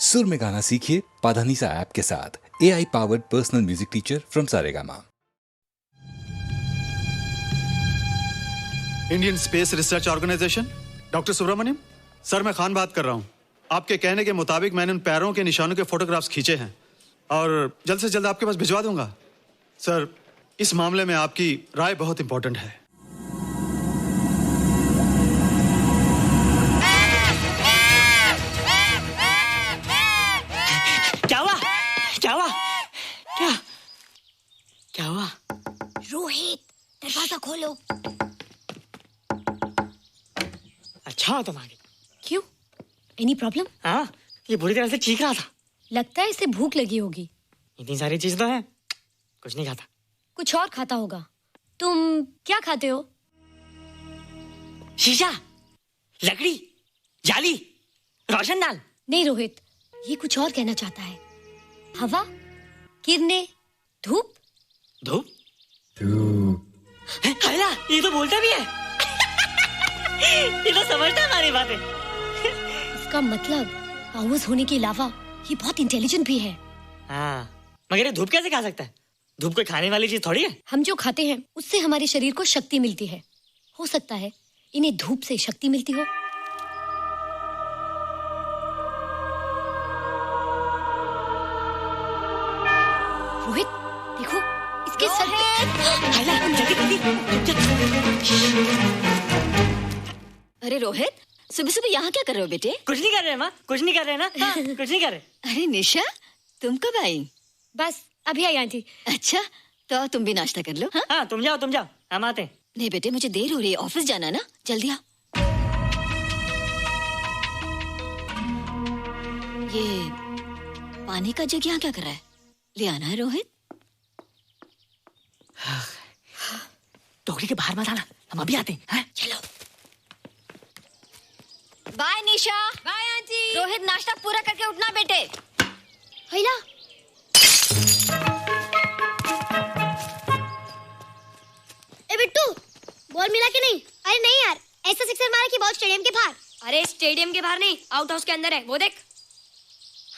सुर में गाना सीखिए पाधानीसा ऐप के साथ। AI powered personal music teacher from Saregama. Indian Space Research Organisation, doctor Subramaniam sir, मैं खान बात कर रहा हूँ। आपके कहने के मुताबिक मैंने उन पैरों के निशानों के फोटोग्राफ्स खींचे हैं और जल्द से जल्द आपके पास भिजवा दूंगा। सर, इस मामले में आपकी राय बहुत इंपॉर्टेंट है। क्या हुआ? रोहित, दरवाजा खोलो। अच्छा हो तुम आ गए। क्यों? Any problem? हाँ, ये बुरी तरह से चीख रहा था। लगता है इसे भूख लगी होगी। इतनी सारी चीज तो है, कुछ नहीं खाता। कुछ और खाता होगा। तुम क्या खाते हो? शीशा, लकड़ी, जाली, रोशनदान। नहीं रोहित, ये कुछ और कहना चाहता है। हवा, किरणें, धूप। धूप? हैला, ये तो बोलता भी है। ये तो समझता है हमारी बातें। इसका मतलब पावर्स होने के अलावा ये बहुत इंटेलिजेंट भी है। हाँ, मगर ये धूप कैसे खा सकता है? धूप कोई खाने वाली चीज थोड़ी है। हम जो खाते हैं उससे हमारे शरीर को शक्ति मिलती है। हो सकता है इन्हें धूप से शक्ति मिलती हो। रोहित, देखो इसके सर अरे रोहित, सुबह सुबह यहाँ क्या कर रहे हो बेटे? कुछ नहीं कर रहे माँ, कुछ नहीं कर रहे ना। हाँ, कुछ नहीं कर रहे। अरे निशा, तुम कब आई? बस अभी आई आंटी। अच्छा, तो तुम भी नाश्ता कर लो। हाँ, हाँ, तुम जाओ, हम आते हैं। नहीं बेटे, मुझे देर हो रही है, ऑफिस जाना है ना, जल्दी आओ। ये पानी का जग यहाँ क्या कर रहा है? ले आना है रोहित। टोकरी के बाहर मत आना, हम अभी आते हैं। चलो। Bye Nisha. Bye aunty. Rohit, नाश्ता पूरा करके उठना बेटे। हैला, ए बिट्टू, बॉल मिला कि नहीं? अरे नहीं यार, ऐसा सिक्सर मारा कि बॉल स्टेडियम के बाहर। अरे स्टेडियम के बाहर नहीं, आउट हाउस के अंदर है, वो देख।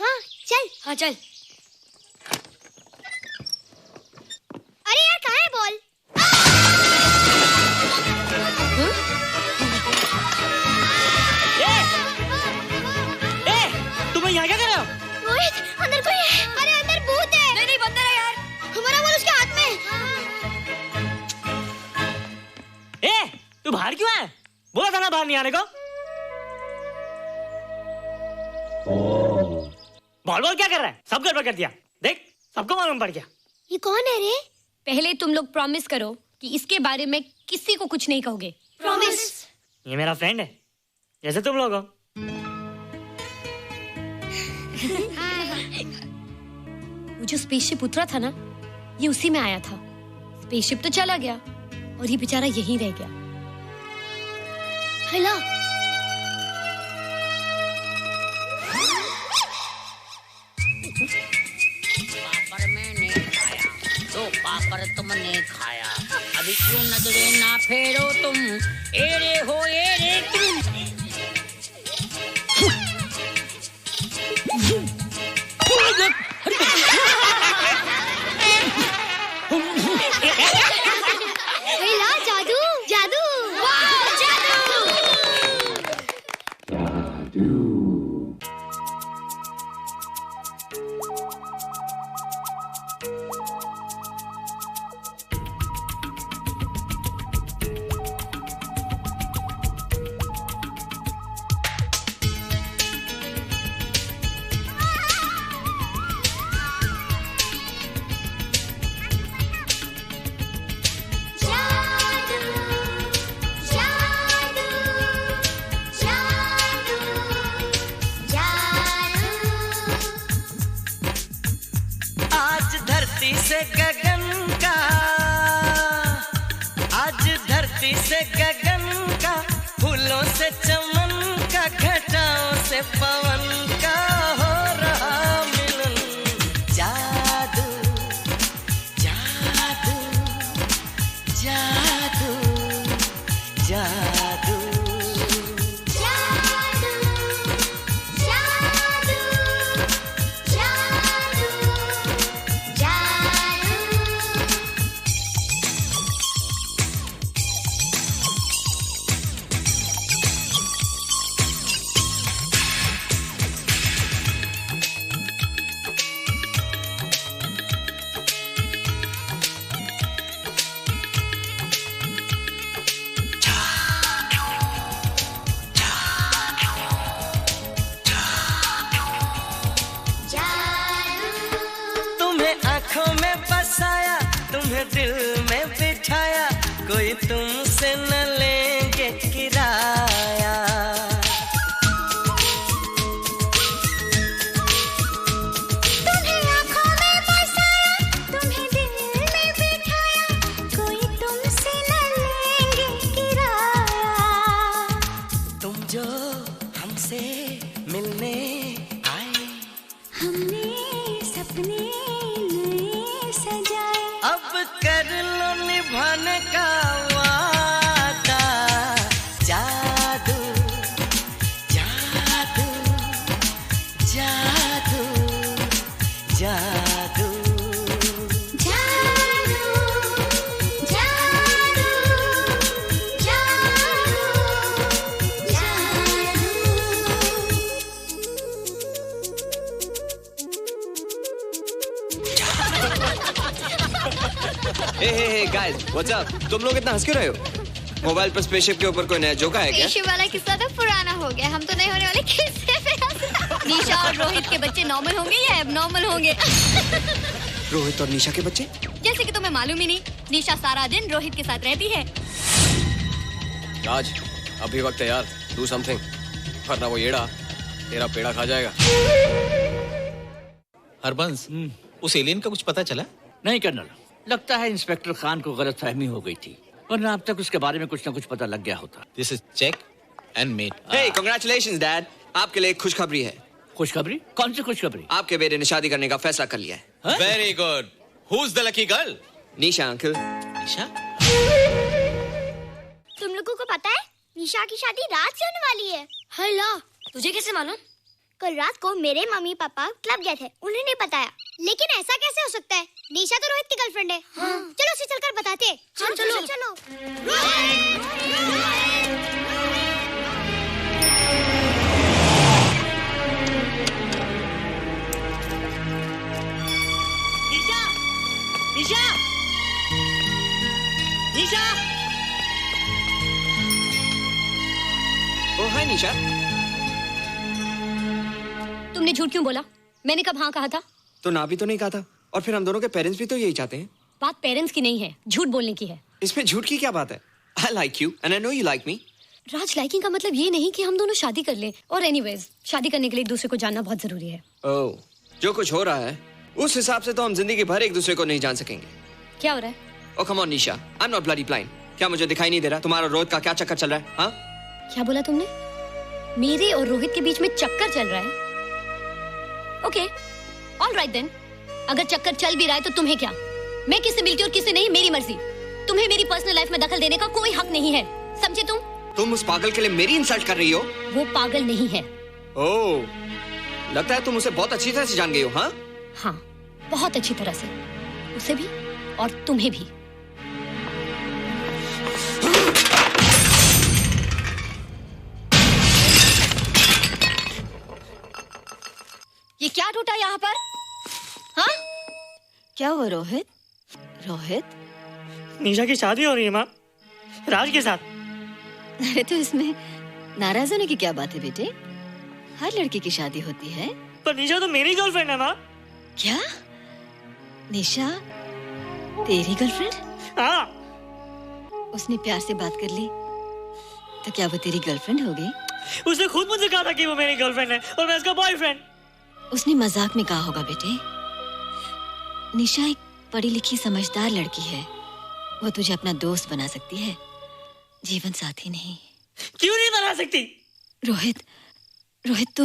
हाँ चल। हाँ चल। अरे यार, कहाँ है बॉल? तुम यहाँ क्या कर रहे हो? रोहित, अंदर कोई है। अरे अंदर भूत है। नहीं बंदर है यार। हमारा बॉल उसके हाथ में। तू बाहर क्यों है? बोला था ना बाहर नहीं आने को। बॉल क्या कर रहा है? सब गड़बड़ कर दिया। देख, सबको मालूम पड़ गया। ये कौन है रे? पहले तुम लोग प्रॉमिस करो कि इसके बारे में किसी को कुछ नहीं कहोगे। प्रॉमिस। ये मेरा फ्रेंड है, जैसे तुम लोग हो। वो जो स्पेसशिप उतरा था ना, ये उसी में आया था। स्पेसशिप तो चला गया और ये बेचारा यहीं रह गया। हैला, पापड़ मैंने खाया, दो पापड़ तुमने खाया, अभी क्यों नजरे ना फेरो तुम, एरे हो एरे तुम। हैला, जादू जादू। वाह, जादू। आज धरती से गगन का, आज धरती से गगन का, फूलों से चमन का, घटाओं से पवन का हो रहा मिलन। जादू जादू जादू जादू। दिल में बिठाया, कोई तुमसे न लेंगे किराया। तुम्हें आँखों में बसाया, तुम्हें दिल में बिठाया, कोई तुमसे न लेंगे किराया। तुम जो हमसे मिलने आए, हमने सपने नए सजाए, अब कर लो निभाने का वादा। जादू जादू जादू जादू जादू जादू जादू हे गाइस, व्हाट्स अप? तुम लोग इतना हंस क्यों रहे हो? मोबाइल पर स्पेसशिप के ऊपर कोई नया जोक है क्या? स्पेसशिप वाला किस्सा तो पुराना हो गया, हम तो नहीं होने वाले किस्से पे हंसना। निशा और रोहित के बच्चे नॉर्मल होंगे या एबनॉर्मल होंगे? रोहित और निशा के बच्चे? जैसे कि तुम्हें मालूम ही नहीं, निशा सारा दिन रोहित के साथ रहती है। राज, अभी वक्त है यार, डू समथिंग, वरना वो येड़ा तेरा पेड़ा खा जाएगा। हरबंस, उस एलियन का कुछ पता चला? नहीं कर्नल, लगता है इंस्पेक्टर खान को गलतफहमी हो गई थी, वरना अब तक उसके बारे में कुछ न कुछ पता लग गया होता। This is check and mate. Hey, congratulations dad, आपके लिए एक खुशखबरी है। खुशखबरी? कौन सी खुशखबरी? आपके बेटे ने शादी करने का फैसला कर लिया है। Very good. Who is the lucky girl? Nisha uncle. Nisha? तुम लोगों को पता है निशा की शादी रात से होने वाली है। हल्ला, तुझे कैसे मालूम? कल रात को मेरे मम्मी पापा क्लब गए थे, उन्होंने बताया। लेकिन ऐसा कैसे हो सकता है? निशा तो रोहित की गर्लफ्रेंड है। चलो उसे चलकर बताते हैं। चलो चलो। निशा! निशा! निशा! ओ हाय निशा। तुमने झूठ क्यों बोला? मैंने कब हाँ कहा था? तो ना भी तो नहीं कहा था, और फिर हम दोनों के पेरेंट्स भी तो यही चाहते हैं। बात पेरेंट्स की नहीं है, झूठ बोलने की है। इसमें झूठ की क्या बात है? I like you and I know you like me. Raj, liking का मतलब ये नहीं कि हम दोनों शादी कर लें। और एनीवेज, शादी करने के लिए एक दूसरे को जानना बहुत जरूरी है। ओह, जो कुछ हो रहा है उस हिसाब से तो हम जिंदगी भर एक दूसरे को नहीं जान सकेंगे। क्या हो रहा है? Oh come on Nisha, I am not bloody blind. क्या मुझे दिखाई नहीं दे रहा तुम्हारा रोहित का क्या चक्कर चल रहा है? हाँ, क्या बोला तुमने? मेरे और रोहित के बीच में चक्कर चल रहा है? Okay, all right then. अगर चक्कर चल भी रहा है तो तुम्हें क्या? मैं किससे मिलती हूँ और किससे नहीं, मेरी मर्जी। तुम्हें मेरी पर्सनल लाइफ में दखल देने का कोई हक नहीं है, समझे तुम? तुम उस पागल के लिए मेरी इंसल्ट कर रही हो? वो पागल नहीं है। ओह, लगता है तुम उसे बहुत अच्छी तरह से जान गई हो। हाँ हाँ, बहुत अच्छी तरह से, उसे भी और तुम्हें भी। ये क्या टूटा यहाँ पर? हाँ? क्या हुआ रोहित? रोहित, निशा की शादी हो रही है माँ, राज के साथ। अरे तो इसमें नाराज होने की क्या बात है बेटे? हर लड़की की शादी होती है। पर निशा तो मेरी गर्लफ्रेंड है माँ। क्या? निशा तेरी गर्लफ्रेंड? हाँ। उसने प्यार से बात कर ली तो क्या वो तेरी गर्लफ्रेंड हो गई? उसने खुद मुझसे कहा था कि वो मेरी गर्लफ्रेंड है और मैं उसका बॉयफ्रेंड। उसने मजाक में कहा होगा बेटे। निशा एक पढ़ी लिखी समझदार लड़की है, वो तुझे अपना दोस्त बना सकती है, जीवन साथी नहीं। क्यों नहीं बना सकती? रोहित, रोहित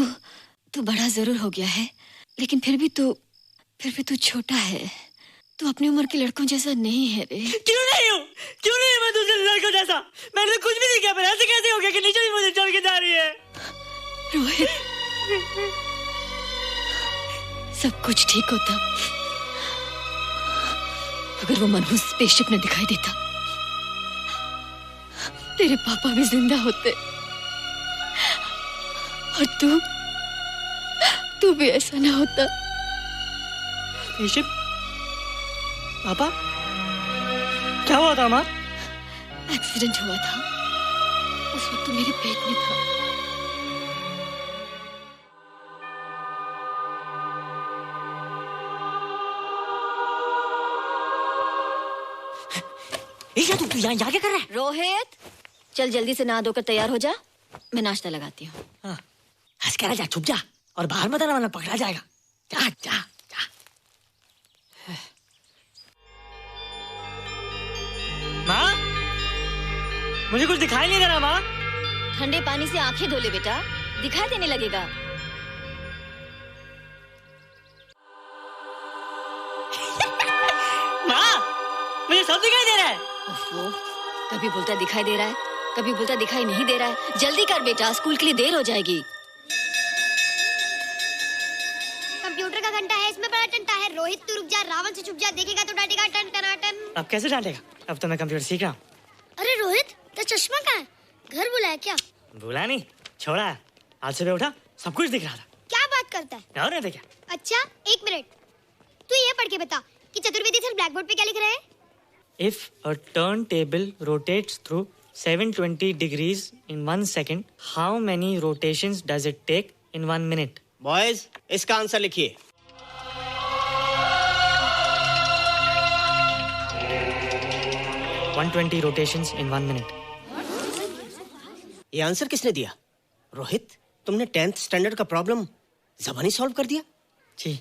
तू बड़ा जरूर हो गया है, लेकिन फिर भी तू छोटा है। तू अपनी उम्र के लड़कों जैसा नहीं है रे। क्यों नहीं हूँ? क्यों नहीं है मैं दूसरे लड़कों जैसा? मैंने तो कुछ भी नहीं किया, पर ऐसे कैसे हो गया कि निशा भी मुझे चल के जा रही है? रोहित, सब कुछ ठीक होता अगर वो मनहूस स्पेसशिप ने दिखाई देता। तेरे पापा भी जिंदा होते और तू भी ऐसा ना होता। स्पेसशिप? पापा? क्या हुआ था माँ? एक्सीडेंट हुआ था, उस वक्त तू मेरे पेट में था। निशा तू यहाँ क्या कर रहा है? रोहित, चल जल्दी से नहा धोकर तैयार हो जा, मैं नाश्ता लगाती हूँ। हंस कर जा, छुप जा और बाहर मत आना वरना पकड़ा जाएगा। जा जा जा। माँ, मुझे कुछ दिखाई नहीं दे रहा माँ। ठंडे पानी से आंखें धो ले बेटा, दिखाई देने लगेगा। माँ, मुझे सब दिखाई दे रहा है। ओफो, कभी बोलता दिखाई दे रहा है, कभी बोलता दिखाई नहीं दे रहा है। जल्दी कर बेटा, स्कूल के लिए देर हो जाएगी। कंप्यूटर का घंटा है, इसमें बड़ा टंटा है। रोहित तू रुक जा, रावण से छुप जा, देखेगा तो डांटेगा टन टनाटन। अब कैसे डांटेगा? अब तो मैं कंप्यूटर सीख रहा हूँ। अरे रोहित, तेरा चश्मा कहाँ है? घर बुलाया क्या? भूला नहीं, छोड़ा। आज सुबह उठा, सब कुछ दिख रहा था। क्या बात करता है? और नहीं देखा। अच्छा, एक मिनट, तू ये पढ़ के बता कि चतुर्वेदी सर ब्लैक बोर्ड पे क्या लिख रहे हैं? If a turntable rotates through 720 degrees in 1 second, how many rotations does it take in 1 minute? Boys, इसका आंसर लिखिए। One 120 rotations in 1 minute. ये आंसर किसने दिया? रोहित, तुमने 10th स्टैंडर्ड का प्रॉब्लम ज़बानी सॉल्व कर दिया? जी।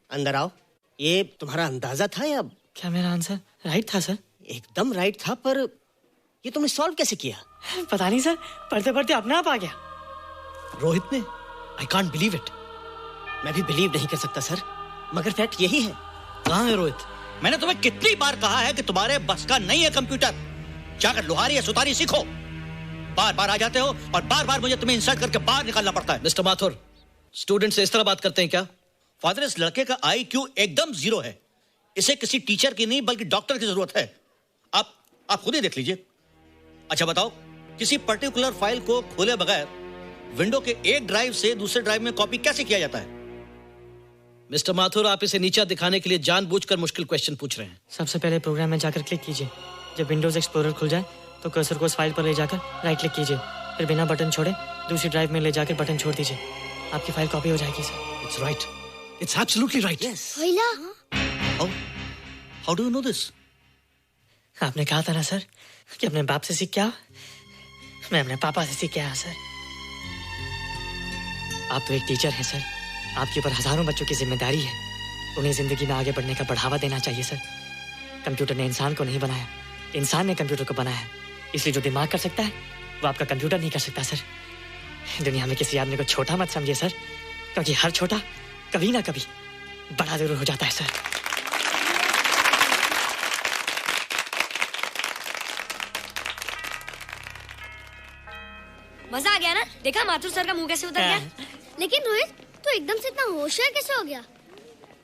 अंदर आओ। ये तुम्हारा अंदाजा था या? क्या मेरा आंसर राइट था सर? एकदम राइट था, पर ये तुमने सॉल्व कैसे किया? पता नहीं सर, पढ़ते पढ़ते अपने आप आ गया। रोहित ने? I can't believe it. मैं भी बिलीव नहीं कर सकता सर, मगर फैक्ट यही है। कहाँ है रोहित? मैंने तुम्हें कितनी बार कहा है कि तुम्हारे बस का नहीं है कंप्यूटर। जाकर लोहारी या सुतारी सीखो। बार बार आ जाते हो और बार बार मुझे तुम्हें इंसल्ट करके बाहर निकालना पड़ता है। मिस्टर माथुर, स्टूडेंट से इस तरह बात करते हैं क्या? फादर, इस लड़के का IQ एकदम 0 है। इसे किसी टीचर की नहीं बल्कि डॉक्टर की जरूरत है। आप खुद ही देख लीजिए। अच्छा बताओ, किसी पर्टिकुलर फाइल को खोले बगैर विंडो के एक ड्राइव से दूसरे ड्राइव में कॉपी कैसे किया जाता है? मिस्टर माथुर, आप इसे नीचा दिखाने के लिए जानबूझकर मुश्किल क्वेश्चन पूछ रहे हैं। सबसे पहले प्रोग्राम में जाकर क्लिक कीजिए। जब विंडोज एक्सप्लोरर खुल जाए तो कर्सर को उस फाइल पर ले जाकर राइट क्लिक कीजिए, फिर बिना बटन छोड़े दूसरी ड्राइव में ले जाकर बटन छोड़ दीजिए। आपकी फाइल कॉपी हो जाएगी sir. It's right, it's absolutely right. How do you know this? आपने कहा था ना सर कि अपने बाप से सीख के आओ। मैं अपने पापा से सीख के आया सर। आप तो एक टीचर हैं सर, आपके ऊपर हजारों बच्चों की जिम्मेदारी है। उन्हें जिंदगी में आगे बढ़ने का बढ़ावा देना चाहिए सर। कंप्यूटर ने इंसान को नहीं बनाया, इंसान ने कंप्यूटर को बनाया। इसलिए जो दिमाग कर सकता है वो आपका कंप्यूटर नहीं कर सकता सर। दुनिया में किसी आदमी को छोटा मत समझिए सर, क्योंकि हर छोटा कभी ना कभी बड़ा जरूर हो जाता है सर। मजा आ गया ना? देखा माथुर सर का मुंह कैसे उतर गया? लेकिन रोहित, तू एकदम से इतना होशियार कैसे हो गया?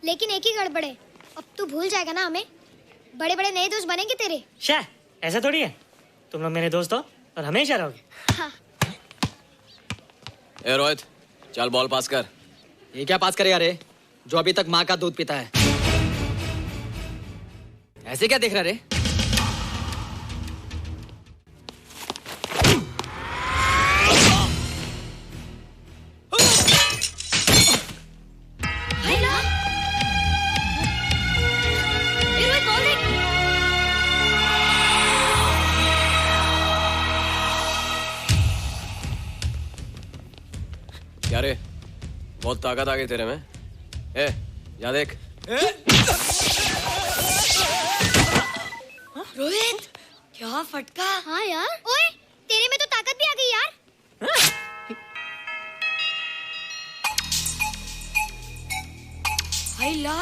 लेकिन एक ही गड़बड़ है, अब तू भूल जाएगा ना हमें। बड़े बड़े नए दोस्त बनेंगे तेरे। शाह, ऐसा थोड़ी है। तुम लोग मेरे दोस्त हो और हमेशा रहोगे। हाँ। ए रोहित, चल बॉल पास कर। ये क्या पास करेगा रे, जो अभी तक माँ का दूध पीता है? ऐसे क्या देख रहा रे? क्या रे, बहुत ताकत आ गई तेरे में। ए, जा देख। रोहित, क्या फटका। हाँ यार। ओए, तेरे में तो ताकत भी आ गई यार। हाय ला,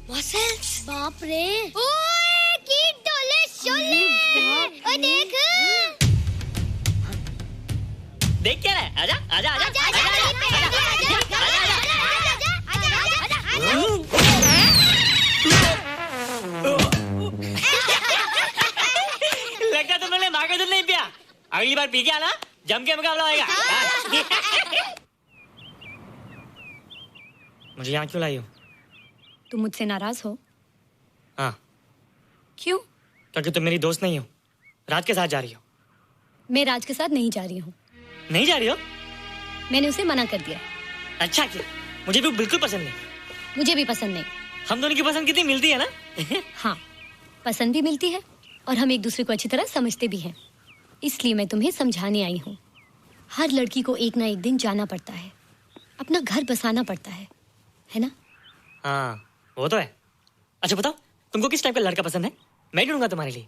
मसल्स। बाप रे। ओए, कीट डोले शोले। ओए देख। देख क्या है? आजा आजा आजा आजा आजा लगता तुमने माँ का दूध नहीं पिया। अगली बार पी के आना, जम के मुकाबला होएगा। मुझे यहाँ क्यों लाई हो? तुम मुझसे नाराज हो? हाँ। क्यों? क्योंकि तुम मेरी दोस्त नहीं हो, राज के साथ जा रही हो। मैं राज के साथ नहीं जा रही हूँ। नहीं जा रही हो? मैंने उसे मना कर दिया। अच्छा किया, मुझे भी बिल्कुल पसंद नहीं। मुझे भी पसंद नहीं। हम दोनों की पसंद कितनी मिलती है ना? हाँ, पसंद भी मिलती है और हम एक दूसरे को अच्छी तरह समझते भी हैं। इसलिए मैं तुम्हें समझाने आई हूँ। हर लड़की को एक ना एक दिन जाना पड़ता है, अपना घर बसाना पड़ता है ना? हाँ वो तो है। अच्छा बताओ, तुमको किस टाइप का लड़का पसंद है? मैं ढूंढूंगा तुम्हारे लिए।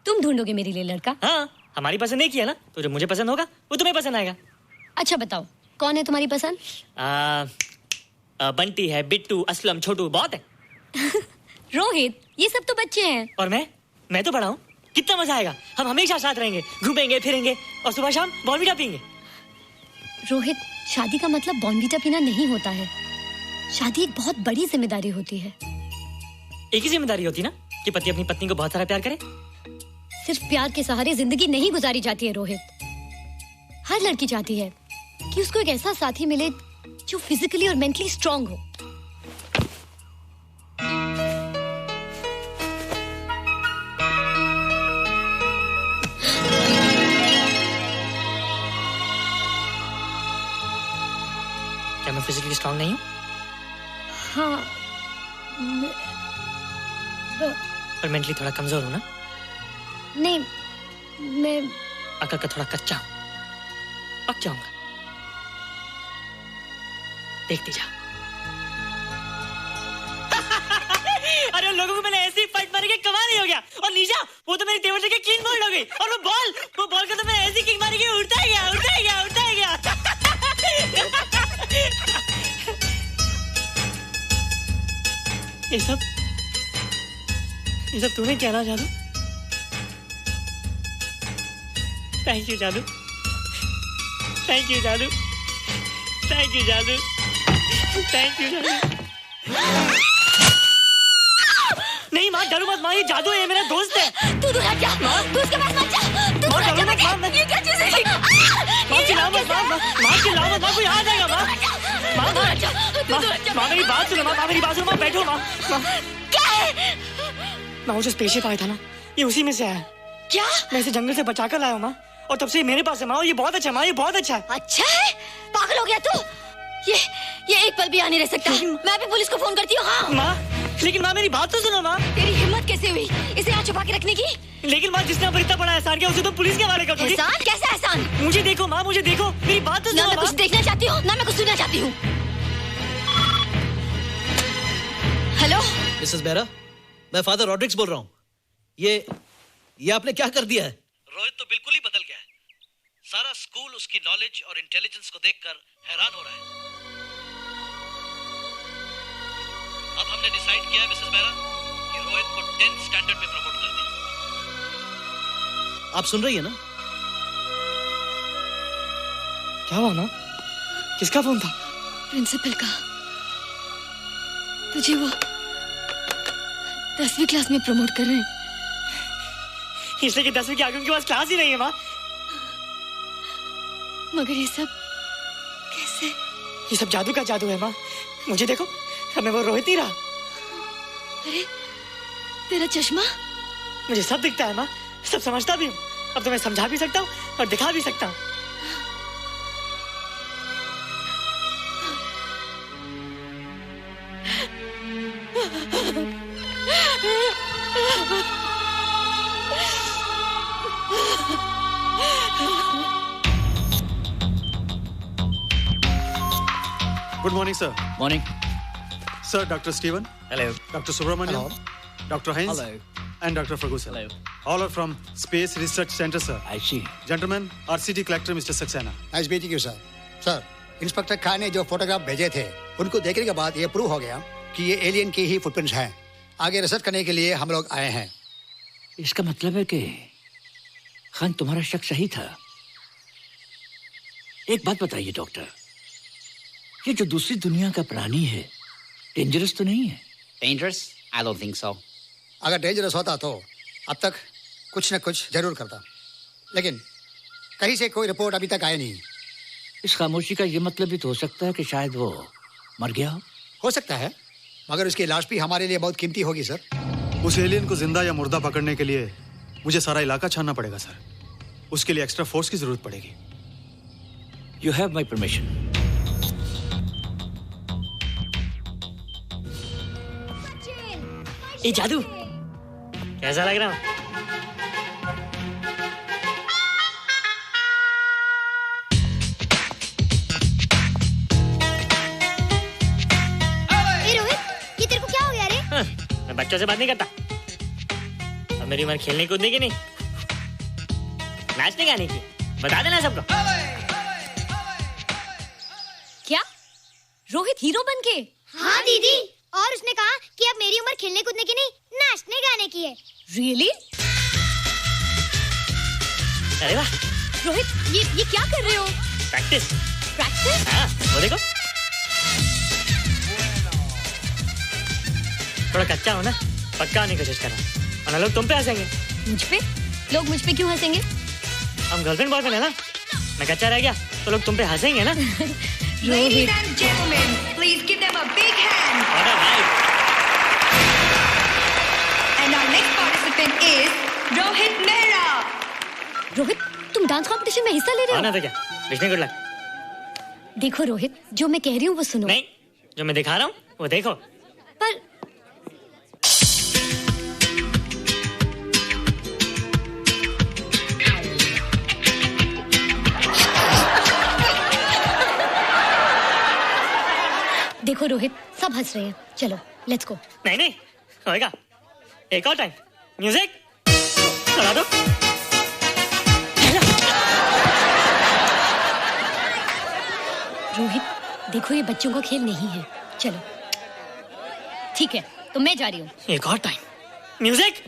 तुम ढूंढोगे मेरे लिए लड़का? हाँ, हमारी पसंद एक ही है ना, तो जो मुझे पसंद होगा वो तुम्हें पसंद आएगा। अच्छा बताओ, कौन है तुम्हारी पसंद? बंटी है, बिट्टू, असलम, छोटू, बहुत है। रोहित, ये सब तो बच्चे हैं। और मैं तो बड़ा हूँ। कितना मजा आएगा, हम हमेशा साथ रहेंगे, घूमेंगे फिरेंगे और सुबह शाम बॉर्नवीटा पीएंगे। रोहित, शादी का मतलब बॉर्नवीटा पीना नहीं होता है। शादी एक बहुत बड़ी जिम्मेदारी होती है। एक ही जिम्मेदारी होती है ना कि पति अपनी पत्नी को बहुत सारा प्यार करे। सिर्फ प्यार के सहारे जिंदगी नहीं गुजारी जाती है रोहित। हर लड़की चाहती है कि उसको एक ऐसा साथी मिले जो फिजिकली और मेंटली स्ट्रांग हो। क्या मैं फिजिकली स्ट्रांग नहीं हूँ? हाँ, पर मेंटली थोड़ा कमजोर हूँ ना? नहीं, मैं अकल का थोड़ा कच्चा हूँ, पक जाऊंगा। देखती जा। अरे लोगों को मैंने ऐसी फाइट मारी कि कमाल ही हो गया। और निशा, वो तो मेरी टेबल से क्लीन बोल्ड हो गई। और वो बॉल का तो मैंने ऐसी किक मारी कि उड़ता ही गया। ये सब तूने क्या ना जादू? थैंक यू जादू। थैंक यू जादू। थैंक यू जादू। थैंक यू जादू। नहीं माँ, डरो मत माँ, ये जादू है, मेरा दोस्त है। तू दूर हट जा, तू उसके पास मत जा। तू दूर हट जा बेटे। ये क्या चीज़ है? माँ चिल्लाओ मत, माँ चिल्लाओ मत, माँ कोई आ जाएगा। माँ मेरी बात सुनो, माँ मेरी बात सुनो, माँ बैठो। माँ क्या है? माँ वो जो स्पेसशिप आया था ना, ये उसी में से आया। क्या? मैं इसे जंगल से बचा कर लाया हूँ माँ, और तब से मेरे पास है माँ। और ये बहुत अच्छा है माँ, ये बहुत अच्छा है। अच्छा है? पागल हो गया तू? ये एक पल भी आ नहीं रह सकता। मैं भी पुलिस को फोन करती हूँ। हाँ माँ, लेकिन माँ मेरी बात तो सुनो माँ। तेरी हिम्मत कैसे हुई इसे यहाँ छुपा के रखने की? लेकिन माँ, जिसने इतना बड़ा एहसान किया उसे तो पुलिस के हवाले कर दोगी। एहसान? कैसा एहसान? मुझे देखो माँ, मुझे देखो, मेरी बात तो सुनो। ना मैं कुछ देखना चाहती हूँ, ना मैं कुछ सुनना चाहती हूँ। हेलो मिसेस बेरा, मैं फादर रॉड्रिक्स बोल रहा हूँ। ये आपने क्या कर दिया है? रोहित तो बिल्कुल ही बदल गया है। सारा स्कूल उसकी नॉलेज और इंटेलिजेंस को देखकर हैरान हो रहा है। अब हमने डिसाइड किया है मिसेस बेरा कि रोहित को 10th स्टैंडर्ड में प्रमोट कर दें। आप सुन रही है ना? क्या हुआ माँ? किसका फोन था? प्रिंसिपल का। तुझे वो 10वीं क्लास में प्रमोट कर रहे हैं। इसलिए कि 10वीं के आगे उनके पास क्लास ही नहीं है माँ। मगर ये सब कैसे? ये सब जादू का जादू है माँ। मुझे देखो, अब मैं वो रोहित ही रहा। अरे तेरा चश्मा? मुझे सब दिखता है माँ, सब समझता भी हूँ। अब तो मैं समझा भी सकता हूँ और दिखा भी सकता हूँ। Good morning, sir. Morning. Sir, Dr. Steven. Hello. Dr. Subramaniam. Dr. Heinz. Hello. And Dr. Ferguson. Hello. All are from Space Research Center, sir. I see. Gentlemen, our city collector, Mr. Saxena. Nice meeting you sir. Sir, inspector Khan ने जो photograph भेजे थे, उनको देखने के बाद ये prove हो गया कि ये एलियन की ही फुटप्रिंट्स हैं। आगे रिसर्च करने के लिए हम लोग आए हैं। इसका मतलब है कि खान, तुम्हारा शक सही था। एक बात बताइए डॉक्टर, ये जो दूसरी दुनिया का प्राणी है, डेंजरस तो नहीं है? Dangerous? I don't think so. अगर डेंजरस होता तो अब तक कुछ न कुछ जरूर करता, लेकिन कहीं से कोई रिपोर्ट अभी तक आई नहीं। इस खामोशी का ये मतलब भी तो हो सकता है कि शायद वो मर गया हो सकता है, मगर उसकी लाश भी हमारे लिए बहुत कीमती होगी सर। उस एलियन को जिंदा या मुर्दा पकड़ने के लिए मुझे सारा इलाका छानना पड़ेगा सर। उसके लिए एक्स्ट्रा फोर्स की जरूरत पड़ेगी। You have my permission. ये जादू कैसा लग रहा हूँ? बच्चों से बात नहीं करता। अब मेरी उम्र खेलने कूदने की नहीं, नाचने गाने की। बता देना सबको। क्या रोहित हीरो बन के? हाँ दीदी, और उसने कहा कि अब मेरी उम्र खेलने कूदने की नहीं, नाचने गाने की है। Really? अरे वाह रोहित, ये क्या कर रहे हो? प्रैक्टिस। प्रैक्टिस? हाँ, वो देखो। थोड़ा कच्चा हो ना, पक्का होने की कोशिश करना, वरना लोग तुम पे हंसेंगे। मुझ पे? लोग मुझ पे क्यों हंसेंगे? हम गर्लफ्रेंड बॉयफ्रेंड है ना, मैं कच्चा रह गया तो लोग तुम पे हंसेंगे ना। Ladies and gentlemen, please give them a big hand. What a hype. And our next participant is Rohit Mehra. Rohit, तुम डांस कंपटीशन में हिस्सा ले रहे हो? ना तो क्या, विश मी गुड लक। देखो रोहित, जो मैं कह रही हूँ वो सुनो। नहीं, जो मैं दिखा रहा हूँ वो देखो। पर देखो रोहित, सब हंस रहे हैं। चलो लेट्स गो। नहीं नहीं होएगा, एक और टाइम। म्यूजिक चला दो। रोहित देखो, ये बच्चों का खेल नहीं है। चलो ठीक है, तो मैं जा रही हूँ। एक और time. Music.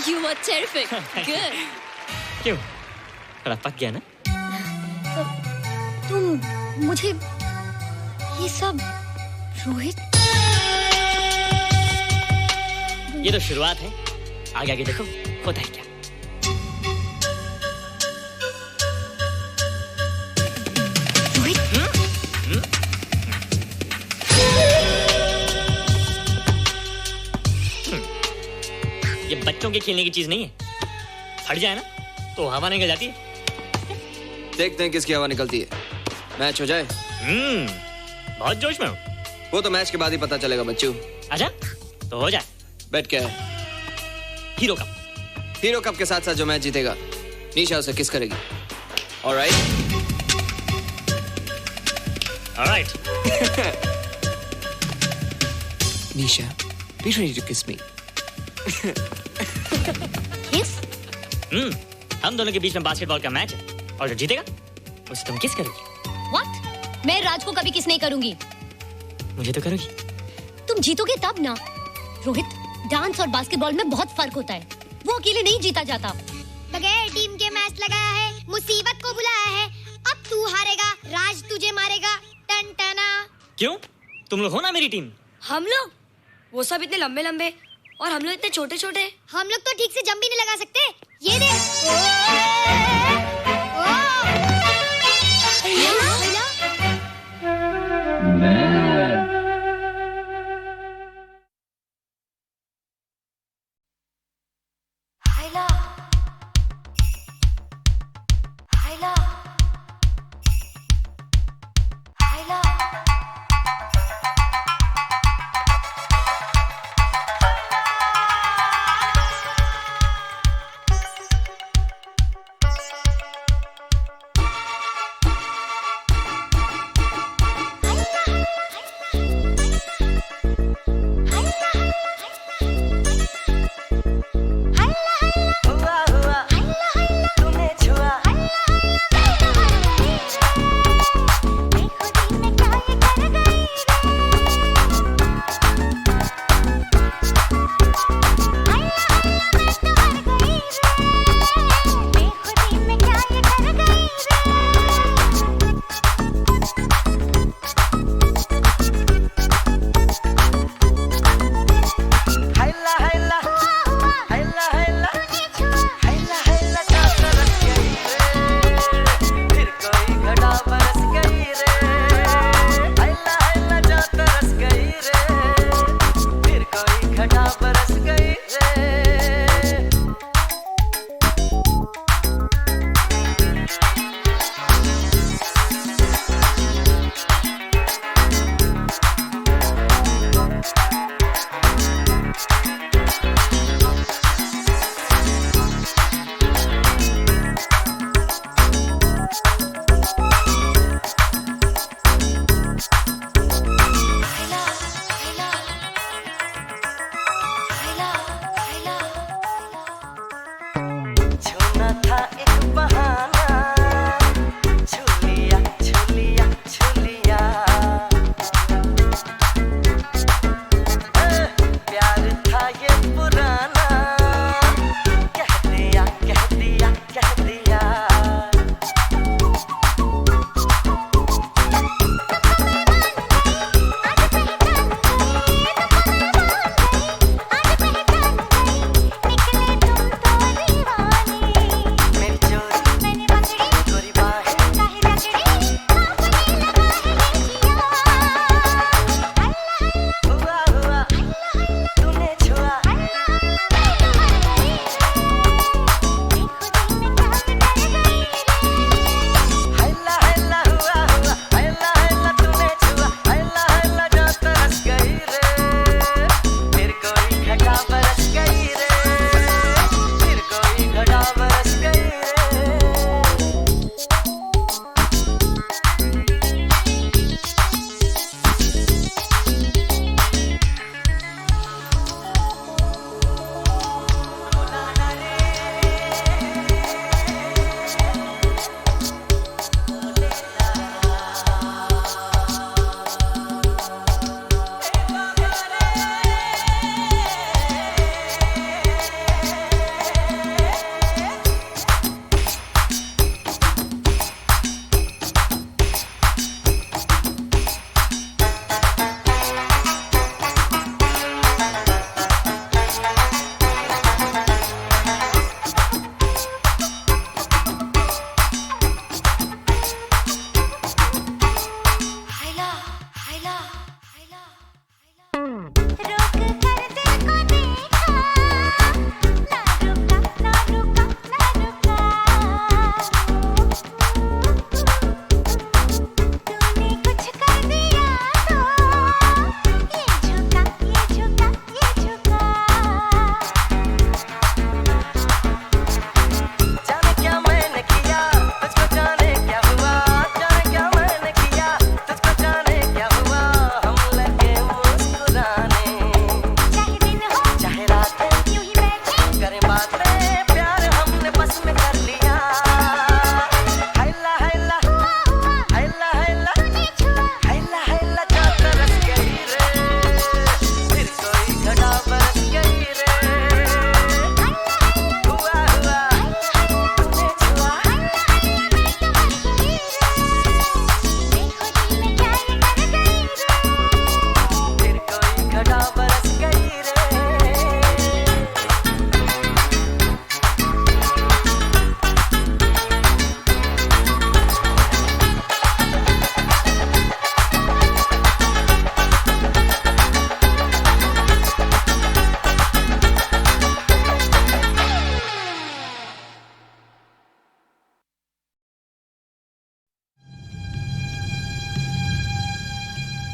You were terrific. Good. क्यों? थोड़ा पक गया ना? तुम मुझे ये सब रोहित, ये तो शुरुआत है, आगे आगे देखो होता है क्या। ये बच्चों के खेलने की चीज नहीं है, फट जाए ना तो हवा निकल जाती है। देखते हैं किसकी हवा निकलती है। मैच हो जाए। बहुत जोश में हूँ। वो तो मैच के बाद ही पता चलेगा बच्चू। अच्छा तो हो जाए। बेट क्या है? Hero cup. हीरो कप के साथ साथ जो मैच जीतेगा निशा उसे किस करेगी। Alright. Alright. Nisha, be ready to kiss me. किस? हम दोनों के बीच में बास्केटबॉल का मैच है और जो जीतेगा उसे तुम किस करोगी। What? मैं राज को कभी किस नहीं करूंगी। मुझे तो करोगी। तुम जीतोगे तब ना। रोहित, डांस और बास्केटबॉल में बहुत फर्क होता है। वो अकेले नहीं जीता जाता। बगैर टीम के मैच लगाया है, मुसीबत को बुलाया है। अब तू हारेगा, राज तुझे मारेगा। टन टना। क्यों? तुम लोग हो ना मेरी टीम। हम लोग? वो सब इतने लंबे लंबे और हम लोग इतने छोटे छोटे। हम लोग तो ठीक से जंप भी नहीं लगा सकते। ये देख।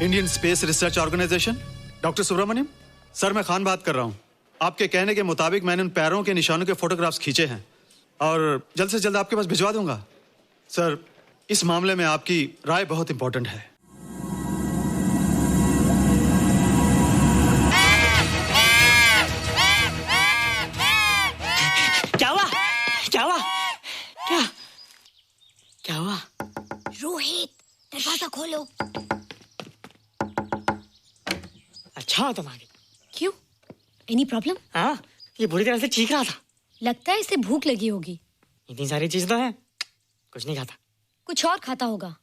Indian Space Research Organisation, doctor Subramaniam. Sir मैं खान बात कर रहा हूँ। आपके कहने के मुताबिक मैंने उन पैरों के निशानों के फोटोग्राफ्स खींचे हैं और जल्द से जल्द आपके पास भिजवा दूंगा। सर इस मामले में आपकी राय बहुत इंपॉर्टेंट है। क्या हुआ? क्या हुआ? क्या क्या हुआ? रोहित दरवाजा खोलो। अच्छा हो तुम आ गए। क्यों? Any problem? हाँ, ये बुरी तरह से चीख रहा था। लगता है इसे भूख लगी होगी। इतनी सारी चीज तो है, कुछ नहीं खाता। कुछ और खाता होगा।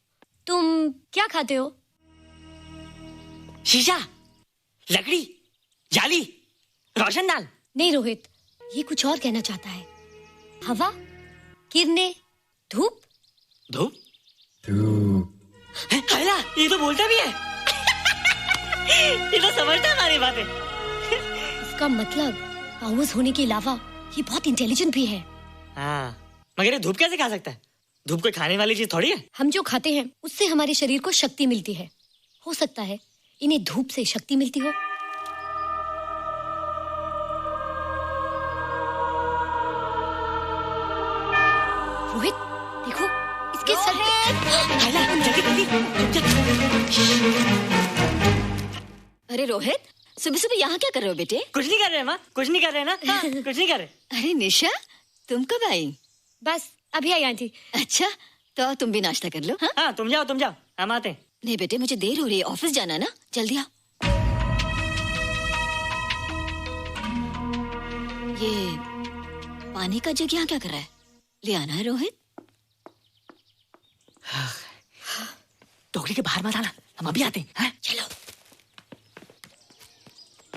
तुम क्या खाते हो? शीशा, लकड़ी, जाली, रोशनदान। नहीं रोहित, ये कुछ और कहना चाहता है। हवा, किरणें, धूप। धूप? हैला, ये तो बोलता भी है। ये तो समझता है हमारी बातें। इसका मतलब पावर्स होने के अलावा ये बहुत इंटेलिजेंट भी है। हाँ, मगर ये धूप कैसे खा सकता है? धूप कोई खाने वाली चीज थोड़ी है। हम जो खाते हैं उससे हमारे शरीर को शक्ति मिलती है। हो सकता है इन्हें धूप से शक्ति मिलती हो। रोहित देखो, इसके सर पे। अरे रोहित, सुबह सुबह यहाँ क्या कर रहे हो बेटे? कुछ नहीं कर रहे माँ, कुछ नहीं कर रहे ना। हाँ, कुछ नहीं कर रहे। अरे निशा, तुम कब आई? बस अभी आई आंटी। अच्छा, तो तुम भी नाश्ता कर लो। हाँ, हाँ तुम जाओ, हम आते। नहीं बेटे, मुझे देर हो रही है, ऑफिस जाना ना, जल्दी आओ। ये पानी का जग यहाँ क्या कर रहा है? ले आना है रोहित। टोकरी के बाहर मत आना, हम अभी आते हैं। चलो।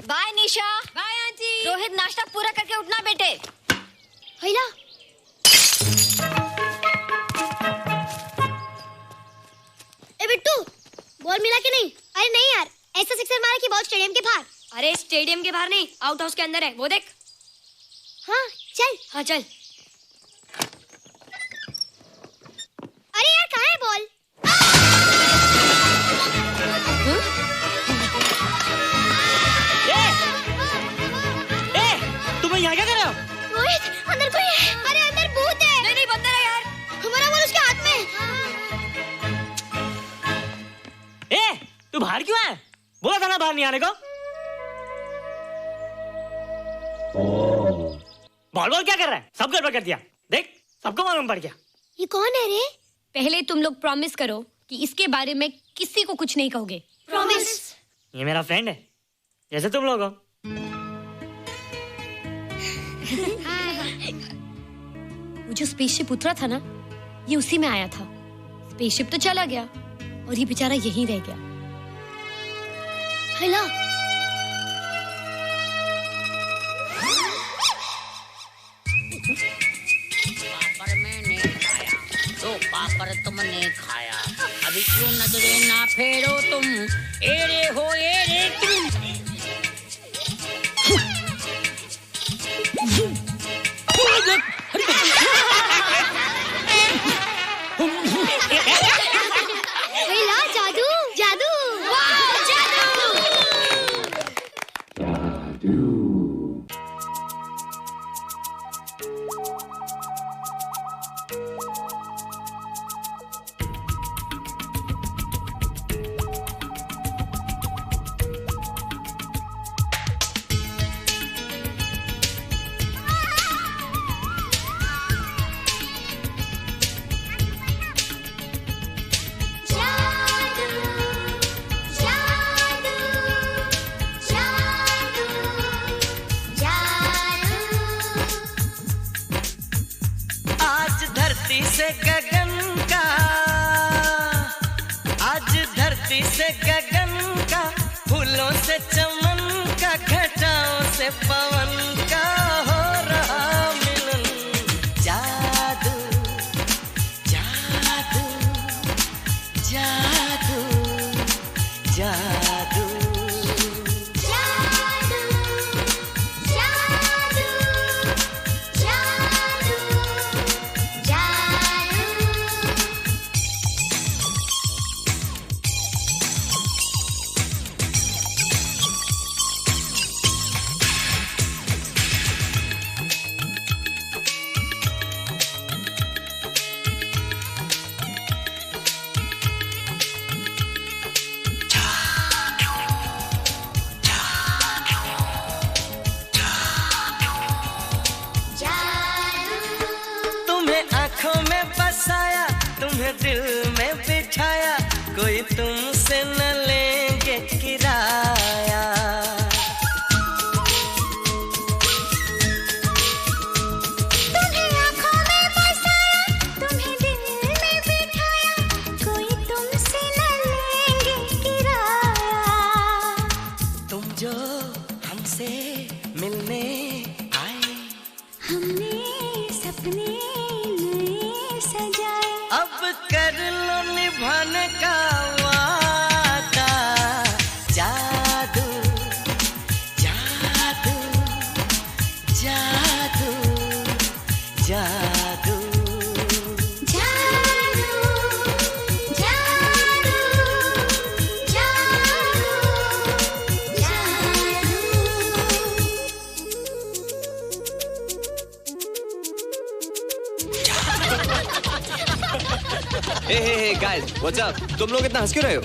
Bye Nisha. Bye aunty. Rohit नाश्ता पूरा करके उठना बेटे। हैला। ए बिट्टू, बॉल मिला कि नहीं? अरे नहीं यार, ऐसा सिक्सर मारा कि बॉल स्टेडियम के बाहर। अरे स्टेडियम के बाहर नहीं, आउट हाउस के अंदर है, वो देख। हाँ चल। हाँ चल। अरे यार कहाँ है बॉल? तुम यहाँ क्या कर रहे हो? रोहित, अंदर कोई है। अरे अंदर भूत है। नहीं बंदर है यार। हमारा बॉल उसके हाथ में। तू बाहर क्यों है? बोला था ना बाहर नहीं आने को। बॉल क्या कर रहा है? सब गड़बड़ कर दिया। देख, सबको मालूम पड़ गया। ये कौन है रे? पहले तुम लोग प्रॉमिस करो कि इसके बारे में किसी को कुछ नहीं कहोगे। प्रॉमिस। ये मेरा फ्रेंड है, जैसे तुम लोग हो। वो जो स्पेसशिप उतरा था ना, ये उसी में आया था। स्पेसशिप तो चला गया और ये बेचारा यहीं रह गया। हैला। पापड़ मैंने खाया, दो पापड़ तुमने खाया, अभी क्यों नजरे ना फेरो तुम, एरे हो एरे तुम। हैला, जादू जादू। वाह जादू। आज धरती से गगन का, आज धरती से गगन का, फूलों से चमन का, घटाओं से पवन का हो रहा मिलन। जादू जादू जादू जादू निभाने का वादा, जादू जादू जादू जादू हे गाइस व्हाट्स अप? तुम लोग इतना हंस क्यों रहे हो?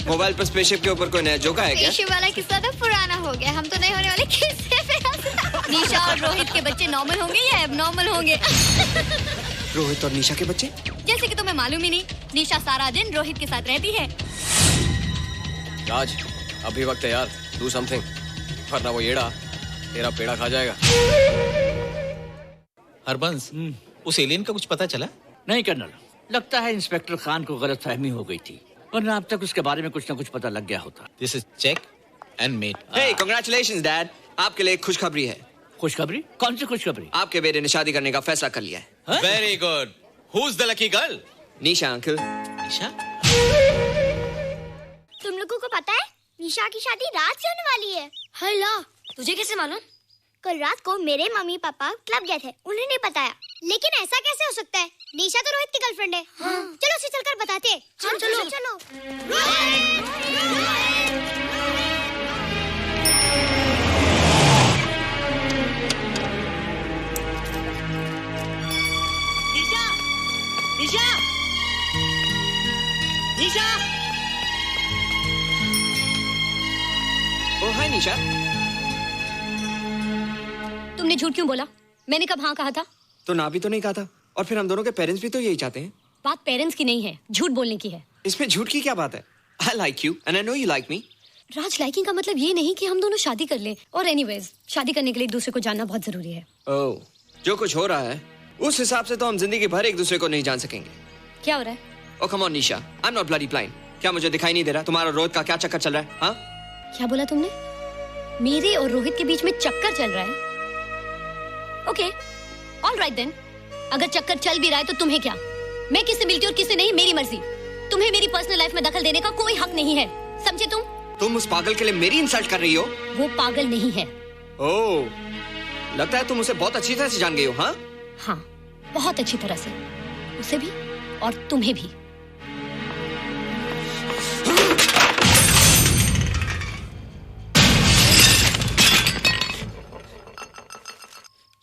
मोबाइल पर स्पेसशिप के ऊपर कोई नया जोक है क्या? स्पेसशिप वाला किस्सा तो पुराना हो गया, हम तो नहीं होने वाले किस्से पे निशा और रोहित के बच्चे नॉर्मल होंगे या एबनॉर्मल होंगे? रोहित और निशा के बच्चे? जैसे कि तुम्हें मालूम ही नहीं, निशा सारा दिन रोहित के साथ रहती है। राज अभी वक्त है यार, डू समथिंग, वरना वो येड़ा तेरा पेड़ा खा जाएगा। हरबंस, उस एलियन का कुछ पता चला? नहीं कर्नल, लगता है इंस्पेक्टर खान को गलतफहमी हो गई थी, वरना अब तक उसके बारे में कुछ न कुछ पता लग गया होता। This is check and mate. Hey congratulations dad, आपके लिए एक खुशखबरी है। खुशखबरी? कौन सी खुशखबरी? आपके बेटे ने शादी करने का फैसला कर लिया है। Very good. Who is the lucky girl? Nisha uncle. Nisha? तुम लोगों को पता है निशा की शादी रात से होने वाली है। हल्ला, तुझे कैसे मालूम? कल रात को मेरे मम्मी पापा क्लब गए थे, उन्होंने बताया। लेकिन ऐसा कैसे हो सकता है? निशा तो रोहित की गर्लफ्रेंड है। चलो उसे चलकर बताते हैं। चलो चलो। निशा, निशा, निशा। ओ हाय निशा। तुमने झूठ क्यों बोला? मैंने कब हाँ कहा था? तो ना भी तो नहीं कहा था, और फिर हम दोनों के पेरेंट्स भी तो यही चाहते हैं। बात पेरेंट्स की नहीं है, झूठ बोलने की है। इसमें झूठ की क्या बात है? I like you and I know you like me. Raj, liking का मतलब ये नहीं कि हम दोनों शादी कर लें। और एनीवेज, शादी करने के लिए एक दूसरे को जानना बहुत जरूरी है। ओह, जो कुछ हो रहा है उस हिसाब से तो हम जिंदगी भर एक दूसरे को नहीं जान सकेंगे। क्या हो रहा है? Oh come on Nisha, I'm not bloody blind. क्या मुझे दिखाई नहीं दे रहा तुम्हारा रोहित का क्या चक्कर चल रहा है? हाँ? क्या बोला तुमने? मेरे और रोहित के बीच में चक्कर चल रहा है? Okay, all right then. अगर चक्कर चल भी रहा है तो तुम्हें क्या? मैं किससे मिलती और किससे नहीं, मेरी मर्जी। तुम्हें मेरी पर्सनल लाइफ में दखल देने का कोई हक नहीं है, समझे तुम? तुम उस पागल के लिए मेरी इंसल्ट कर रही हो? वो पागल नहीं है। ओह, लगता है तुम उसे बहुत अच्छी तरह से जान गई हो। हाँ? हाँ, बहुत अच्छी तरह से, उसे भी और तुम्हें भी।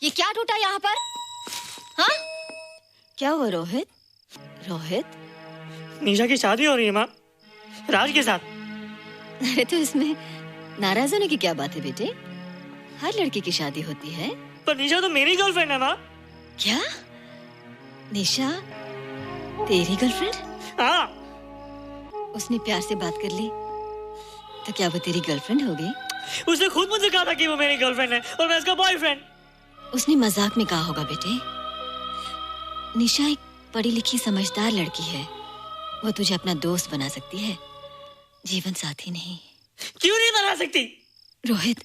ये क्या टूटा यहाँ पर? हाँ? क्या हुआ रोहित? रोहित? निशा की शादी हो रही है माँ, राज के साथ। अरे तो इसमें नाराज होने की क्या बात है बेटे? हर लड़की की शादी होती है। पर निशा तो मेरी गर्लफ्रेंड है माँ। क्या? निशा तेरी गर्लफ्रेंड? हाँ। उसने प्यार से बात कर ली तो क्या वो तेरी गर्लफ्रेंड हो गई? उसने खुद मुझे कहा था कि वो मेरी गर्लफ्रेंड है और मैं उसका बॉयफ्रेंड। उसने मजाक में कहा होगा बेटे। निशा एक पढ़ी लिखी समझदार लड़की है, वो तुझे अपना दोस्त बना सकती है, जीवन साथी नहीं। क्यों नहीं बना सकती? रोहित,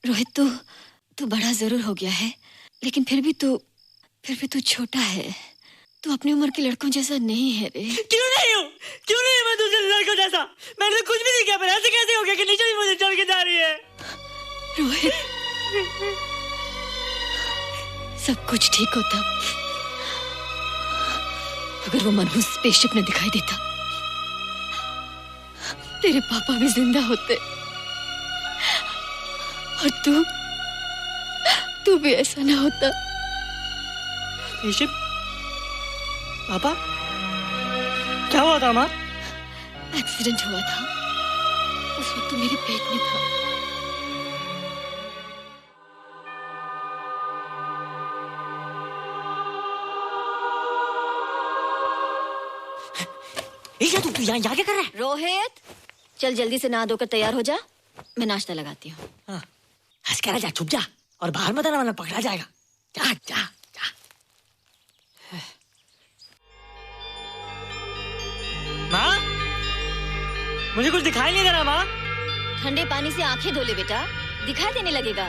रोहित तू बड़ा जरूर हो गया है, लेकिन फिर भी तू छोटा है। तू अपनी उम्र के लड़कों जैसा नहीं है रे। क्यों नहीं हूँ? क्यों नहीं है मैं दूसरे लड़कों जैसा? मैंने तो कुछ भी नहीं किया, पर ऐसे कैसे हो गया कि निशा भी मुझे छोड़ के जा रही है? रोहित, सब कुछ ठीक होता अगर वो मनहूस स्पेसशिप ने दिखाई देता। तेरे पापा भी जिंदा होते और तू भी ऐसा ना होता। स्पेसशिप? पापा? क्या हुआ था माँ? एक्सीडेंट हुआ था, उस वक्त तू मेरे पेट में था। तू यहाँ क्या कर रहा है? रोहित, चल जल्दी से नहा धोकर तैयार हो जा, मैं नाश्ता लगाती हूँ। हंस कर जा, छुप जा और बाहर मत आना वरना पकड़ा जाएगा। जा जा जा। माँ, मुझे कुछ दिखाई नहीं दे रहा माँ। ठंडे पानी से आंखें धो ले बेटा, दिखाई देने लगेगा।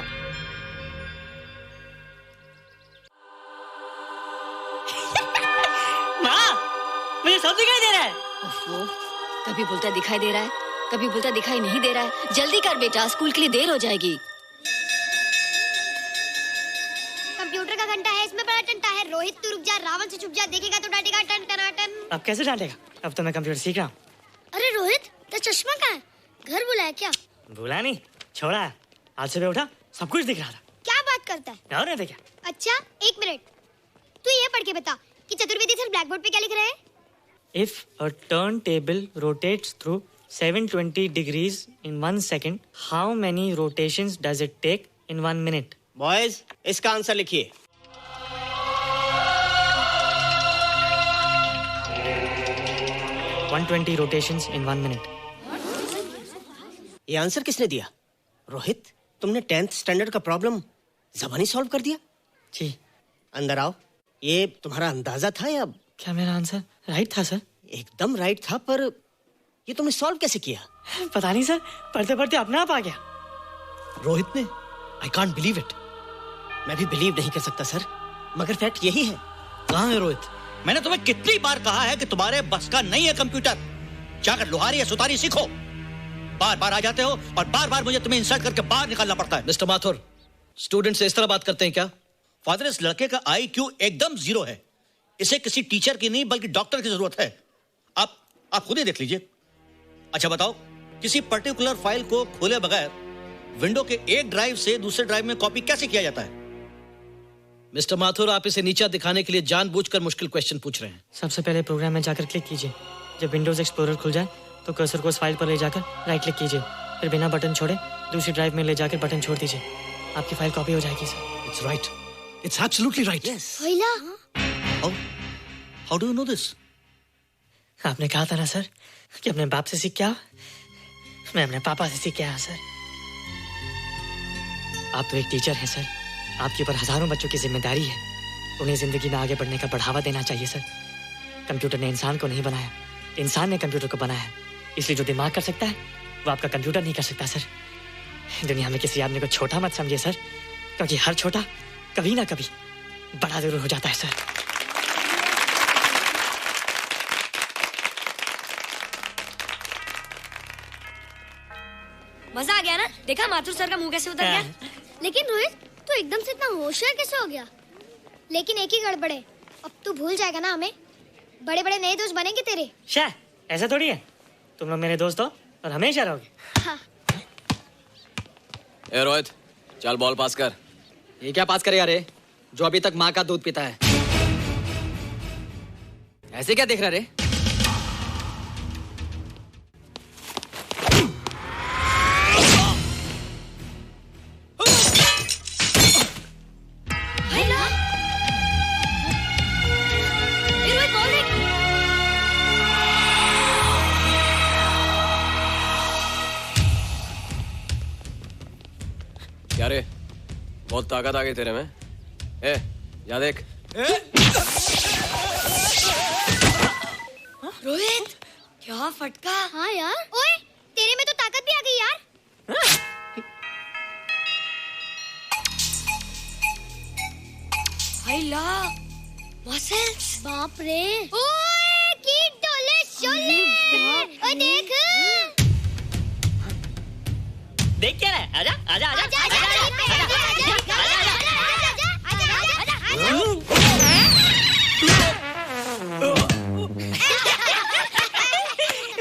माँ, मुझे सब दिखाई दे रहा है। ओफो, कभी बोलता दिखाई दे रहा है, कभी बोलता दिखाई नहीं दे रहा है। जल्दी कर बेटा, स्कूल के लिए देर हो जाएगी। कंप्यूटर का घंटा है, इसमें बड़ा टंटा है। रोहित तू रुक जा, रावण से छुप जा, देखेगा तो डांटेगा टन टनाटन। अब कैसे डांटेगा? अब तो मैं कंप्यूटर सीख रहा हूँ। अरे रोहित, तेरा चश्मा कहाँ है? घर बुलाया क्या? भूला नहीं, छोड़ा। आज सुबह उठा, सब कुछ दिख रहा था। क्या बात करता है? और नहीं देखा। अच्छा, एक मिनट, तू ये पढ़ के बता कि चतुर्वेदी सर ब्लैक बोर्ड पे क्या लिख रहे हैं? If a turntable rotates through 720 degrees in 1 second, how many rotations does it take in 1 minute? Boys, इसका आंसर लिखिए। One 120 rotations in 1 minute. ये आंसर किसने दिया? रोहित, तुमने 10th स्टैंडर्ड का प्रॉब्लम ज़बानी सॉल्व कर दिया? जी। अंदर आओ। ये तुम्हारा अंदाजा था या? क्या मेरा आंसर राइट था सर? एकदम राइट था, पर ये तुमने सॉल्व कैसे किया? पता नहीं सर, पढ़ते पढ़ते अपने आप आ गया। रोहित ने, आई कांट बिलीव इट। मैं भी बिलीव नहीं कर सकता सर, मगर फैक्ट यही है। कहाँ है रोहित? मैंने तुम्हें कितनी बार कहा है कि तुम्हारे बस का नहीं है कंप्यूटर। जाकर लोहारी या सुतारी सीखो। बार बार आ जाते हो और बार बार मुझे तुम्हें इंसल्ट करके बाहर निकालना पड़ता है। मिस्टर माथुर, स्टूडेंट से इस तरह बात करते हैं क्या? फादर, इस लड़के का IQ एकदम 0 है। इसे किसी टीचर की नहीं बल्कि डॉक्टर की जरूरत है। आप खुद ही देख लीजिए। अच्छा बताओ, किसी पर्टिकुलर फाइल को खोले बगैर विंडो के एक ड्राइव से दूसरे ड्राइव में कॉपी कैसे किया जाता है? मिस्टर माथुर, आप इसे नीचा दिखाने के लिए जानबूझकर मुश्किल क्वेश्चन पूछ रहे हैं। सबसे पहले प्रोग्राम में जाकर क्लिक कीजिए। जब विंडोज एक्सप्लोरर खुल जाए तो कर्सर को उस फाइल पर ले जाकर राइट क्लिक कीजिए, फिर बिना बटन छोड़े दूसरी ड्राइव में ले जाकर बटन छोड़ दीजिए। आपकी फाइल कॉपी हो जाएगी sir. It's right, it's absolutely right. How do you know this? आपने कहा था ना सर कि अपने बाप से सीख के आओ। मैं अपने पापा से सीख के आया सर। आप तो एक टीचर हैं सर, आपके ऊपर हजारों बच्चों की जिम्मेदारी है। उन्हें जिंदगी में आगे बढ़ने का बढ़ावा देना चाहिए सर। कंप्यूटर ने इंसान को नहीं बनाया, इंसान ने कंप्यूटर को बनाया। इसलिए जो दिमाग कर सकता है वो आपका कंप्यूटर नहीं कर सकता सर। दुनिया में किसी आदमी को छोटा मत समझिए सर, क्योंकि हर छोटा कभी ना कभी बड़ा जरूर हो जाता है सर। मजा आ गया ना? देखा माथुर सर का मुंह कैसे उतर गया? लेकिन रोहित, तू एकदम से इतना होशियार कैसे हो गया? लेकिन एक ही गड़बड़ है, अब तू भूल जाएगा ना हमें। बड़े बड़े नए दोस्त बनेंगे तेरे। शाह, ऐसा थोड़ी है। तुम लोग मेरे दोस्त हो और हमेशा रहोगे। हाँ। ए रोहित, चल बॉल पास कर। ये क्या पास करेगा रे, जो अभी तक माँ का दूध पीता है? ऐसे क्या देख रहा रे? क्या रे, बहुत ताकत आ गई तेरे में। ए, जा देख। रोहित, क्या फटका। हाँ यार, ओए तेरे में तो ताकत भी आ गई यार। हाइला, मसल्स। बाप रे। ओए कीट डोले शोले। ओए देख। देख क्या रहा है? आजा आजा आजा आजा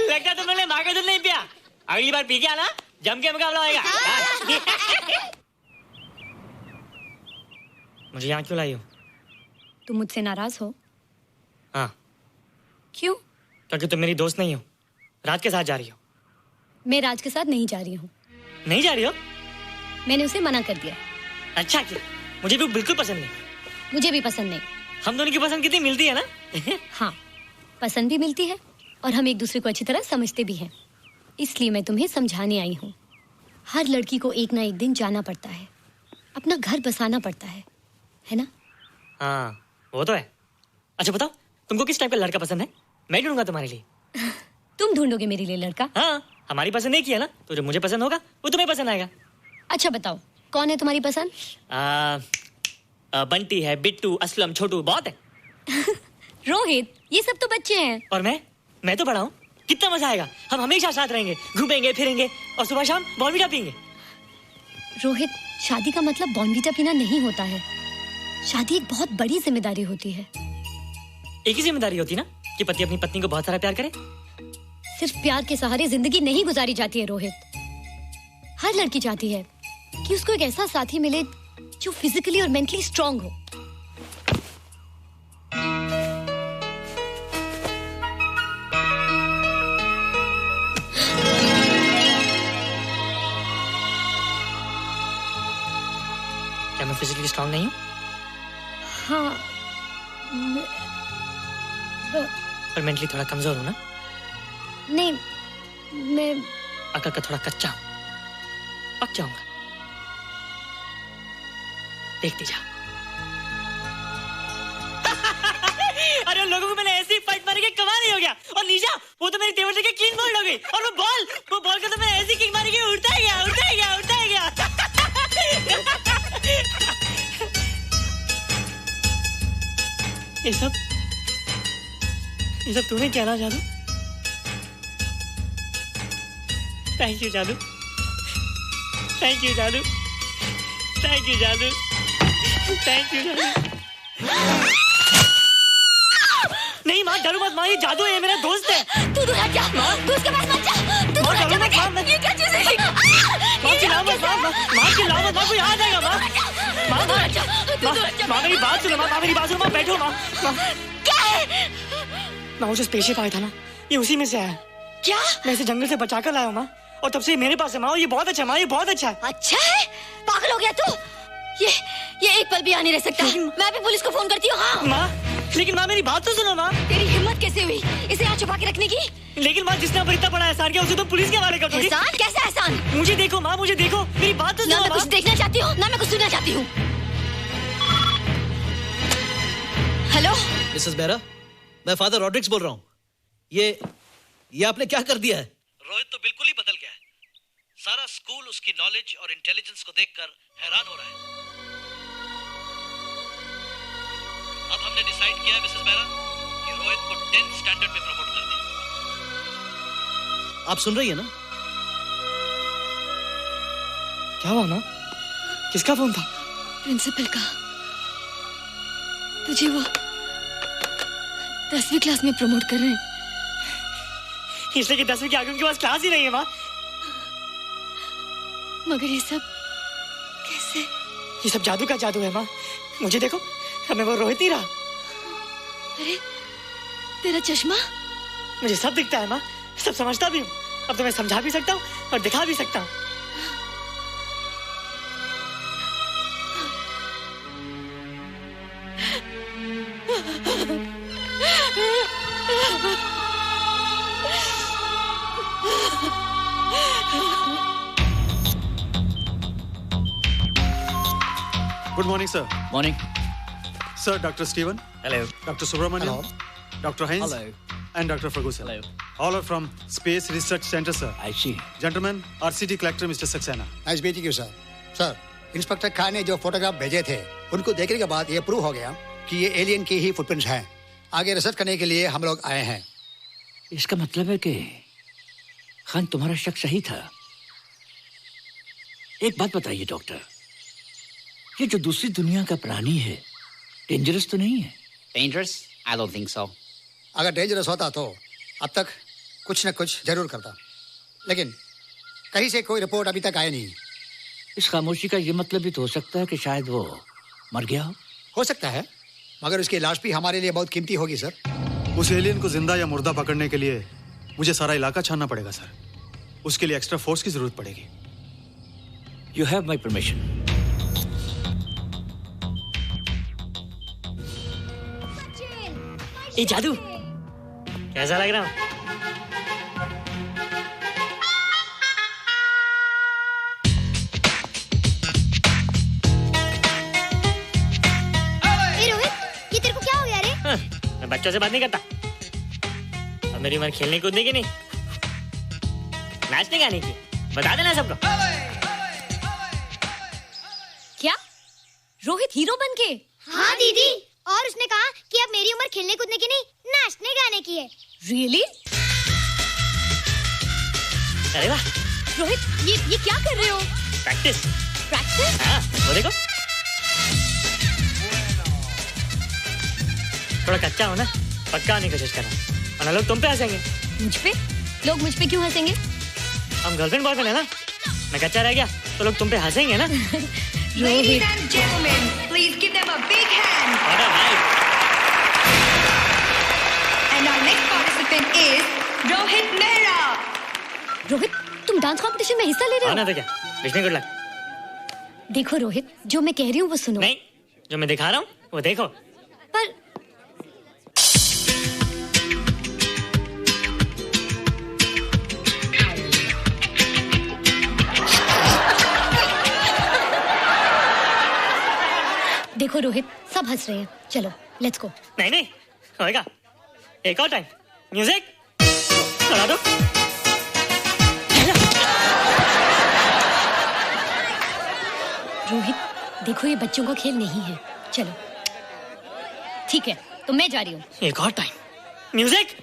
लगता तुमने माँ का दूध नहीं पिया। अगली बार पी के आना, जम के मुकाबला होएगा। मुझे यहाँ क्यों लाई हो? तुम मुझसे नाराज हो? हाँ। क्यों? क्योंकि तुम मेरी दोस्त नहीं हो, राज के साथ जा रही हो। मैं राज के साथ नहीं जा रही हूँ। नहीं जा रही हो? मैंने उसे मना कर दिया। अच्छा किया, मुझे भी बिल्कुल पसंद नहीं। मुझे भी पसंद नहीं। हम दोनों की पसंद कितनी मिलती है ना? हाँ, पसंद भी मिलती है और हम एक दूसरे को अच्छी तरह समझते भी हैं। इसलिए मैं तुम्हें समझाने आई हूँ। हर लड़की को एक ना एक दिन जाना पड़ता है, अपना घर बसाना पड़ता है ना? हाँ, वो तो है। अच्छा बताओ, तुमको किस टाइप का लड़का पसंद है? मैं ढूंढूंगा तुम्हारे लिए। तुम ढूंढोगे मेरे लिए लड़का? हाँ, हमारी पसंद एक ही है ना, तो जो मुझे पसंद होगा वो तुम्हें पसंद आएगा। अच्छा बताओ, कौन है तुम्हारी पसंद? बंटी है, बिट्टू, असलम, छोटू, बहुत है। रोहित, ये सब तो बच्चे हैं। और मैं मैं तो बड़ा हूँ, कितना मजा आएगा। हम हमेशा साथ रहेंगे, घूमेंगे फिरेंगे और सुबह शाम बॉर्नवीटा पीएंगे। रोहित, शादी का मतलब बॉर्नवीटा पीना नहीं होता है। शादी एक बहुत बड़ी जिम्मेदारी होती है। एक ही जिम्मेदारी होती ना कि पति अपनी पत्नी को बहुत सारा प्यार करे। सिर्फ प्यार के सहारे जिंदगी नहीं गुजारी जाती है रोहित। हर लड़की चाहती है कि उसको एक ऐसा साथी मिले जो फिजिकली और मेंटली स्ट्रांग हो। क्या मैं फिजिकली स्ट्रांग नहीं हूँ? हाँ, पर मेंटली थोड़ा कमजोर हूँ ना? नहीं, मैं अकल का थोड़ा कच्चा हूँ, पक जाऊंगा। देखती जा। अरे लोगों को मैंने ऐसी फाइट मारी कि कमाल ही हो गया। और निशा, वो तो मेरी टेबल से क्लीन बोल्ड हो गई। और वो बॉल को तो मैंने ऐसी किक मारी कि उड़ता ही गया। ये सब तूने क्या ना जादू? थैंक यू जादू। थैंक यू जादू। थैंक यू जादू। थैंक यू जादू। नहीं माँ, डरो मत माँ, ये जादू है, मेरा दोस्त है। तू दूर हट जा, तू उसके पास मत जा। तू दूर हट जा बेटा। ये क्या चीज़ है? माँ चिल्लाओ मत, माँ चिल्लाओ मत, माँ कोई आ जाएगा। माँ मेरी बात सुनो, माँ मेरी बात सुनो, माँ बैठो। माँ क्या है? माँ वो जो स्पेसशिप आया था ना, ये उसी में से आया। क्या? मैं इसे जंगल से बचा कर लाया हूँ माँ, और तब से मेरे पास है माँ। और ये बहुत अच्छा है माँ, ये बहुत अच्छा है। अच्छा है? पागल हो गया तू? ये एक पल भी यहाँ नहीं रह सकता। मैं भी पुलिस को फोन करती हूँ। हाँ माँ, लेकिन माँ मेरी बात तो सुनो माँ। तेरी हिम्मत कैसे हुई इसे यहाँ छुपा के रखने की? लेकिन माँ, जिसने इतना बड़ा एहसान किया उसे तो पुलिस के हवाले कर दोगी। एहसान? कैसा एहसान? मुझे देखो माँ, मुझे देखो, मेरी बात तो सुनो। ना मैं कुछ देखना चाहती हूँ, ना मैं कुछ सुनना चाहती हूँ। हेलो मिसेस बेरा, मैं फादर रॉड्रिक्स बोल रहा हूँ। ये आपने क्या कर दिया है? रोहित तो बिल्कुल ही बदल गया है। सारा स्कूल उसकी नॉलेज और इंटेलिजेंस को देखकर हैरान हो रहा है। अब हमने डिसाइड किया है मिसेस बेरा कि रोहित को 10th स्टैंडर्ड में प्रमोट कर दें। आप सुन रही है ना? क्या हुआ माँ? किसका फोन था? प्रिंसिपल का। तुझे वो 10वीं क्लास में प्रमोट कर रहे हैं। इसलिए कि 10वीं के आगे उनके पास क्लास ही नहीं है माँ। मगर ये सब कैसे? ये सब जादू का जादू है माँ। मुझे देखो, हमें वो रोहित ही रहा। अरे तेरा चश्मा? मुझे सब दिखता है माँ, सब समझता भी हूँ। अब तो मैं समझा भी सकता हूँ और दिखा भी सकता हूँ। Good morning, sir. Morning. Sir, Dr. Steven. Hello. Dr. Subramaniam. Hello. Dr. Hines. Hello. And Dr. Ferguson. Hello. All are from Space Research Center, sir. I see. Gentlemen, our city collector, Mr. Saxena. Nice meeting you sir. Sir, inspector Khan ने जो photograph भेजे थे, उनको देखने के बाद ये prove हो गया कि ये एलियन की ही फुटप्रिंट्स हैं। आगे रिसर्च करने के लिए हम लोग आए हैं। इसका मतलब है कि खान, तुम्हारा शक सही था। एक बात बताइए डॉक्टर, ये जो दूसरी दुनिया का प्राणी है, डेंजरस तो नहीं है? Dangerous? I don't think so. अगर डेंजरस होता तो अब तक कुछ न कुछ जरूर करता, लेकिन कहीं से कोई रिपोर्ट अभी तक आई नहीं। इस खामोशी का ये मतलब भी तो हो सकता है कि शायद वो मर गया हो सकता है, मगर उसकी लाश भी हमारे लिए बहुत कीमती होगी सर। उस एलियन को जिंदा या मुर्दा पकड़ने के लिए मुझे सारा इलाका छानना पड़ेगा सर। उसके लिए एक्स्ट्रा फोर्स की जरूरत पड़ेगी। You have my permission. ये जादू कैसा लग रहा? रोहित, ये तेरे को क्या हो गया रे? मैं बच्चों से बात नहीं करता। अब मेरी उम्र खेलने कूदने की नहीं, नाचने गाने की। बता देना सबको। क्या रोहित हीरो बन के? हाँ दीदी, और उसने कहा कि अब मेरी उम्र खेलने कूदने की नहीं, नाचने गाने की है। Really? अरे वाह रोहित ये क्या कर रहे हो? प्रैक्टिस। प्रैक्टिस? हाँ वो देखो थोड़ा कच्चा हो ना, पक्का आने की कोशिश करना वरना लोग तुम पे हंसेंगे। मुझ पे? लोग मुझ पे क्यों हंसेंगे? हम गर्लफ्रेंड बॉयफ्रेंड है ना, मैं कच्चा रह गया तो लोग तुम पे हंसेंगे ना। Ladies and gentlemen, please give them a big hand. And our next participant is Rohit Mehra. Rohit, तुम डांस कंपटीशन में हिस्सा ले रहे हो? ना तो क्या, विश मी गुड लक। देखो रोहित, जो मैं कह रही हूँ वो सुनो। नहीं, जो मैं दिखा रहा हूँ वो देखो। पर देखो रोहित, सब हंस रहे हैं, चलो लेट्स गो। नहीं नहीं होएगा, एक और टाइम। म्यूजिक चला दो। रोहित देखो ये बच्चों का खेल नहीं है, चलो ठीक है तो मैं जा रही हूँ। एक और time. Music.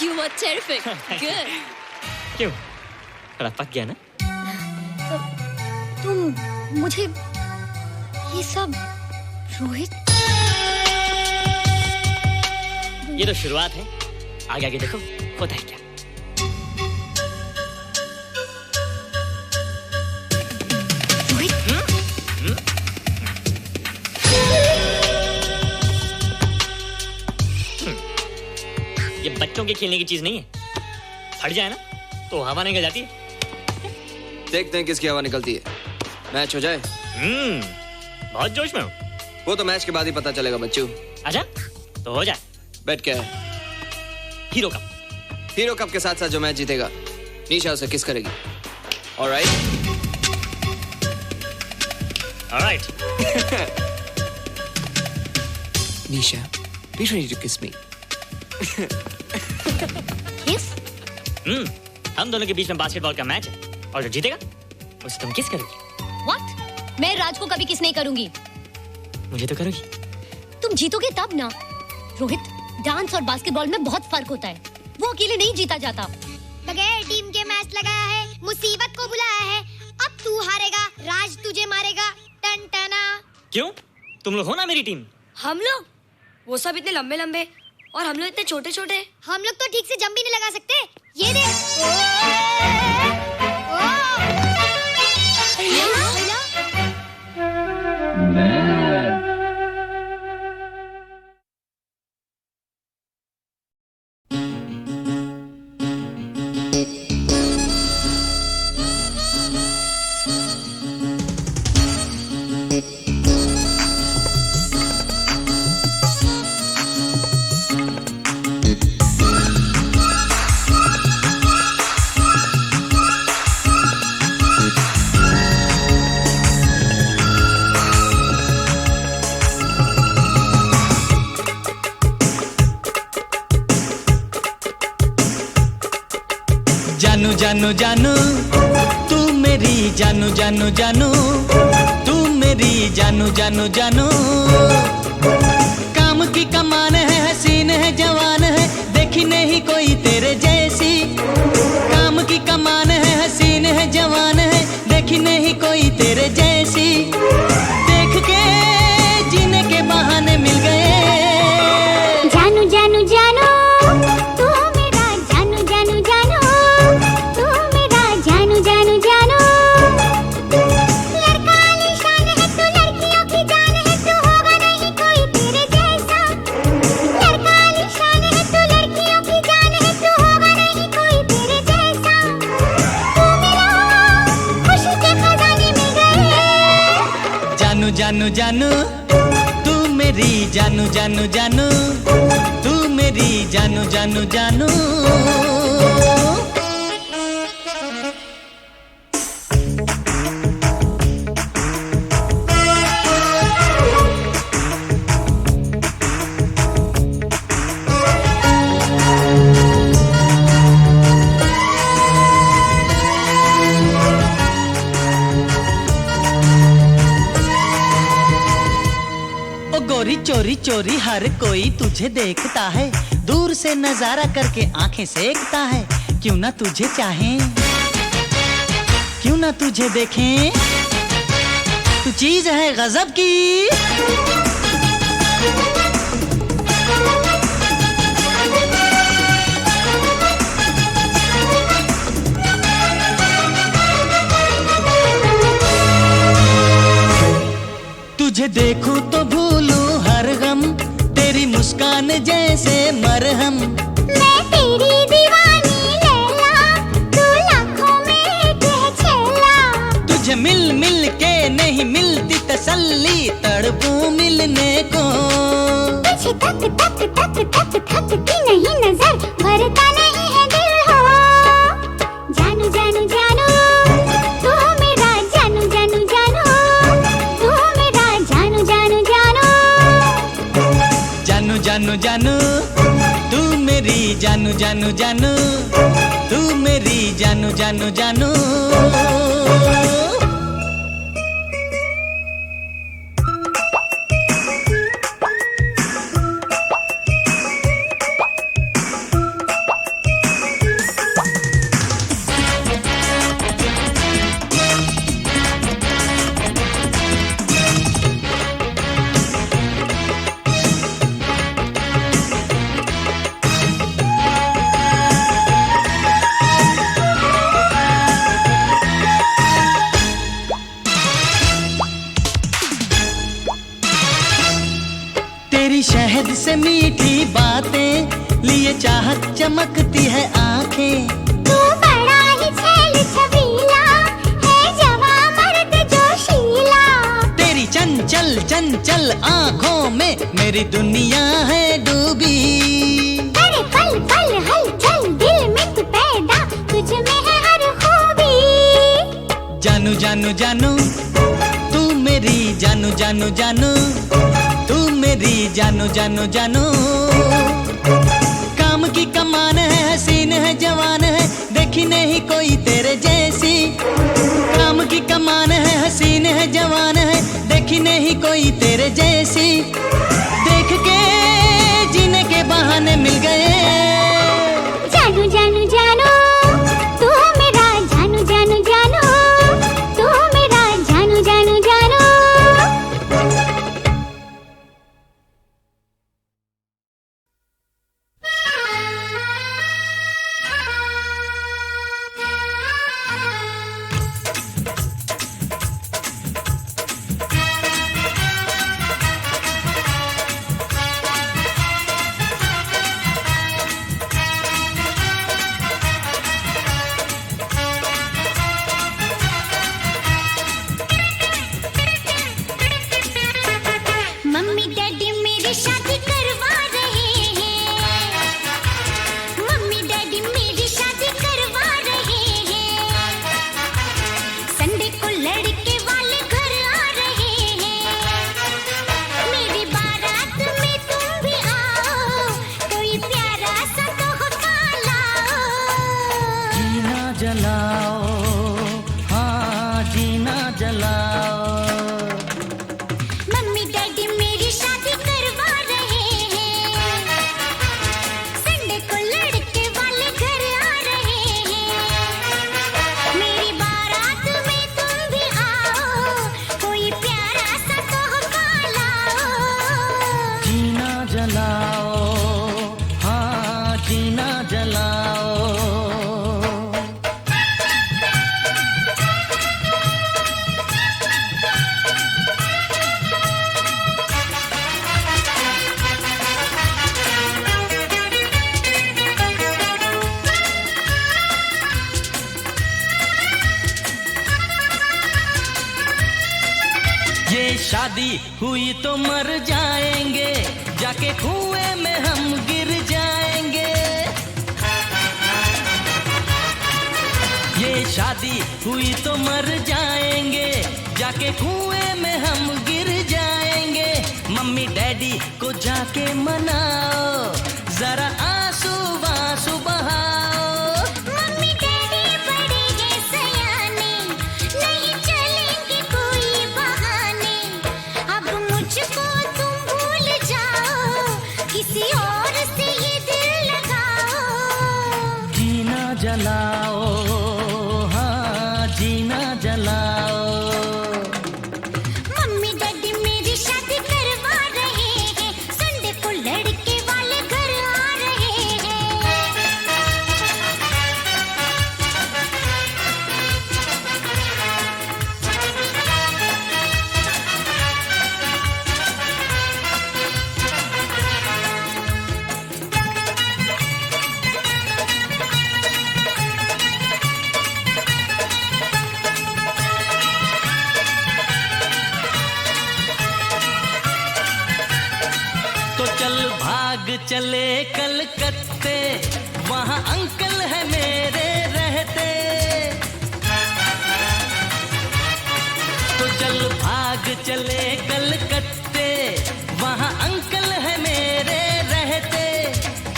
You were terrific. Good. क्यों? थोड़ा पक गया ना? तुम मुझे ये सब रोहित, ये तो शुरुआत है, आगे आगे देखो होता है क्या। ये बच्चों के खेलने की चीज नहीं है, फट जाए ना तो हवा निकल जाती है। देखते हैं किसकी हवा निकलती है। मैच हो जाए। बहुत जोश में हूँ। वो तो मैच के बाद ही पता चलेगा बच्चू। अच्छा तो हो जाए। बेट क्या है? Hero cup. हीरो कप के साथ साथ जो मैच जीतेगा निशा उसे किस करेगी। Alright. Alright. Nisha, be ready to kiss me. Kiss? हम दोनों के बीच में बास्केटबॉल का मैच है और जो जीतेगा उसे तुम किस करोगी? What? मैं राज को कभी किस नहीं करूंगी। मुझे तो करोगी। तुम जीतोगे तब ना। रोहित, डांस और बास्केटबॉल में बहुत फर्क होता है। वो अकेले नहीं जीता जाता। बगैर टीम के मैच लगाया है, मुसीबत को बुलाया है। अब तू हारेगा, राज तुझे मारेगा। टन टना। क्यों? तुम लोग हो ना मेरी टीम। हम लोग? वो सब इतने लंबे लंबे और हम लोग इतने छोटे छोटे। हम लोग तो ठीक से जंप भी नहीं लगा सकते। ये देख। जानू जानू तू मेरी जानू जानू जानू तू मेरी जानू जानू जानू काम की कमान है, हसीन है, जवान है, देखी नहीं कोई तेरे जैसी। काम की कमान है, हसीन है, जवान है, देखी नहीं कोई तेरे जैसी। देख के जीने के बहाने मिल गए। जानू जानू जानू तू मेरा जानू जानू जानू तू मेरा जानू जानू जानू। लड़का आलीशान है तू, लड़कियों की जान है तू, होगा नहीं कोई तेरे जैसा। लड़का आलीशान है तू, लड़कियों की जान है तू, होगा नहीं कोई तेरे जैसा। तू मेरा खुशी के खजाने में गए। जानू जानू जानू तू मेरी जानू जानू जानू तू मेरी जानू जानू जानू। गोरी चोरी चोरी हर कोई तुझे देखता है, दूर से नजारा करके आंखें सेकता है। क्यों ना तुझे चाहें, क्यों ना तुझे देखें, तू चीज है गजब की। तुझे देखूं तो भूलूं हर गम, तेरी मुस्कान जैसे मरहम। मैं तेरी दीवानी लैला, तू लाखों में एक है छेला। तुझे मिल मिल के नहीं मिलती तसल्ली, तड़पूं मिलने को। तुझे तक तक तक तक थकती नहीं नजर, भरता नहीं है दिल हो। जानू जानू जानू तू मेरा जानू जानू जानू तू मेरा जानू जानू जानू। जानू जानू जानू तू मेरी जानू जानू जानू तू मेरी जानू जानू जानू। शहद से मीठी बातें लिए चाहत चमकती है आंखें। तू बड़ा ही छेल छबीला है, जवां मर्द जोशीला। तेरी चंचल चंचल आंखों में मेरी दुनिया है डूबी। अरे पल पल हलचल दिल में तू पैदा, तुझ में है हर खूबी। जानू जानू जानू तू मेरी जानू जानू जानू तू मेरी जानो जानो जानो। काम की कमान है, हसीन है, जवान है, देखी नहीं कोई तेरे जैसी। काम की कमान है, हसीन है, जवान है, देखी नहीं कोई तेरे जैसी। देख के जीने के बहाने मिल गए। जानू जानू जानो तू मेरा जानू जानू जानो, तू मेरा जानू जानू जानो। मम्मी डैडी मेरी शादी करवा रहे हैं, मम्मी डैडी मेरी शादी करवा रहे हैं। संडे को लड़के वाले घर आ रहे हैं, मेरी बारात में तुम भी आओ, कोई प्यारा सा तोहफा लाओ। जीना जलाओ, हाँ जीना जलाओ। मम्मी डैडी मेरी शादी करवा रहे हैं, संडे को लड़के वाले घर आ रहे हैं, मेरी बारात में तुम भी आओ, कोई प्यारा सा तोहफा लाओ। जीना जलाओ, हाँ जीना जलाओ। ये शादी हुई तो मर जाएंगे, जाके कुएं में हम गिर जाएंगे। ये शादी हुई तो मर जाएंगे, जाके कुएं में हम गिर जाएंगे। मम्मी डैडी को जाके मनाओ, जरा आंसू आंसू बहाओ। मम्मी डैडी बड़े हैं सयाने, नहीं चलेंगे कोई बहाने। अब मुझको तुम भूल जाओ, किसी और से ये दिल लगाओ। जीना जलाओ, हाँ जीना जलाओ। मम्मी डैडी मेरी शादी करवा रहे हैं, संडे को लड़के वाले घर आ रहे हैं। तो चल भाग चले कलकत्ते, वहाँ अंकल है मेरे रहते। तो चल भाग चले कलकत्ते, वहाँ अंकल है मेरे रहते।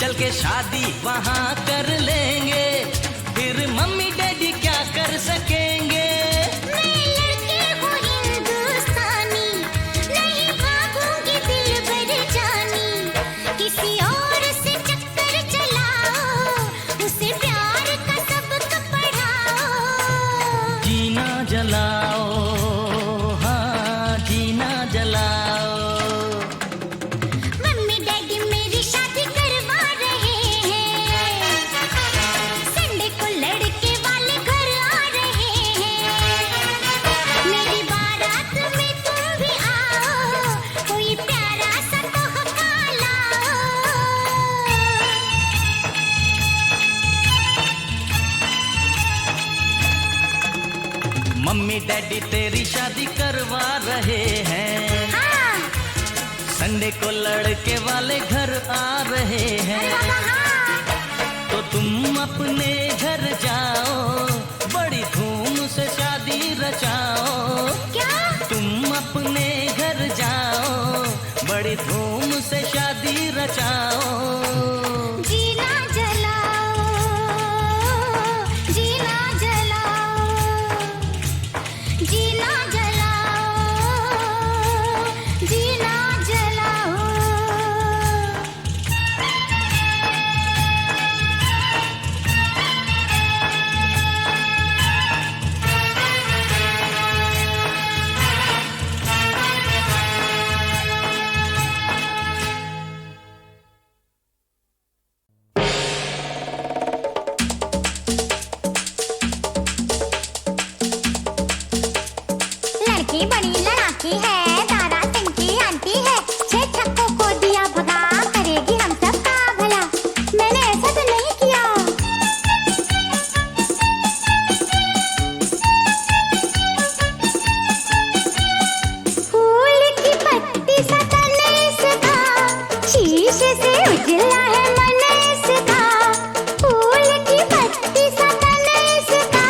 चल के शादी वहाँ कर लेंगे, फिर मम्मी डैडी क्या कर सकेंगे। मैं लड़की हूँ हिंदुस्तानी, नहीं भागूंगी दिल भर जानी। किसी और से चक्कर चलाओ, उसे प्यार का सबक पढ़ाओ। जीना जलाओ, हाँ जीना जलाओ। मम्मी डैडी मेरी शादी करवा रहे हैं, संडे को लड़के वाले घर आ रहे हैं, मेरी बारात में तुम भी आओ, कोई प्यारा सा तोहफा लाओ। मम्मी डैडी तेरी शादी करवा रहे हैं, हाँ। संडे को लड़के वाले घर आ रहे हैं। तो तुम अपने घर जाओ, बड़ी धूम से शादी रचाओ। क्या? तुम अपने घर जाओ, बड़ी बड़ी धूम से शादी रचाओ। जीना जलाओ, जीना जलाओ, जीना जलाओ, जीना जलाओ। लड़की बड़ी लड़ाकी है, तारा सिंह की आंटी है, 6 छक्कों को दिया भगा, करेगी हम सब का भला। मैंने ऐसा तो नहीं किया। फूल की पत्ती सा तन इसका, शीशे से उजला है मन इसका। फूल की पत्ती सा तन इसका,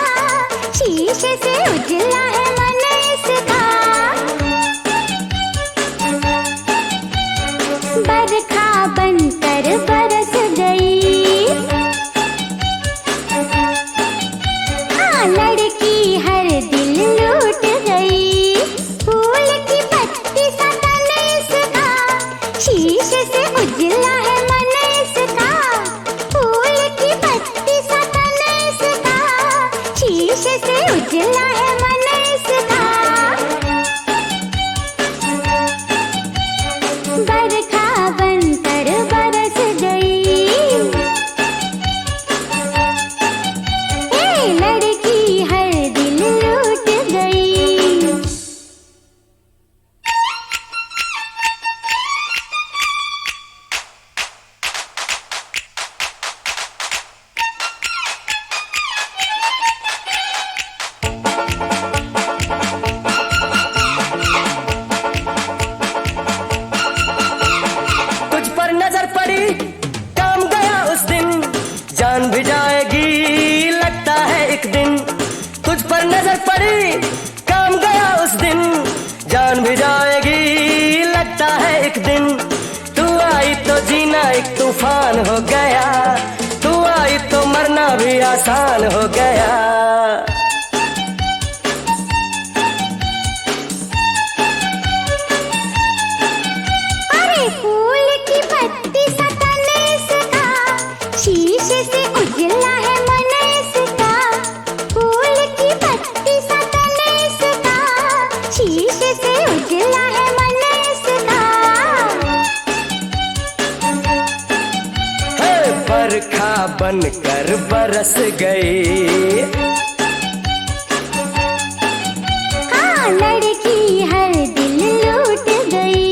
शीशे से उजला है मन इसका। बरखा बनकर बरस गई, हाँ लड़की हर दिल लूट गई। फूल की पत्ती सा तन इसका, शीशे से उजला है मन इसका। फूल की पत्ती सा तन इसका, शीशे से उजला है मन इसका। बरखा बनकर बरस गई, ए लड़की हर दिल लूट गई। तुझ पर नजर पड़ी, काम गया उस दिन, जान भी जाएगी लगता है एक दिन। तुझ पर नजर पड़ी, काम गया उस दिन, जान भी जाएगी लगता है एक दिन। तू आई तो जीना एक तूफान हो गया, तू आई तो मरना भी आसान हो गया। अरे फूल की पत्ती सा तन इसका, शीशे से उजला है मन इसका। फूल की पत्ती सा तन इसका, शीशे से उजला है मन इसका। हे बरखा बनकर बरस गई, हाँ लड़की हर दिल लूट गई।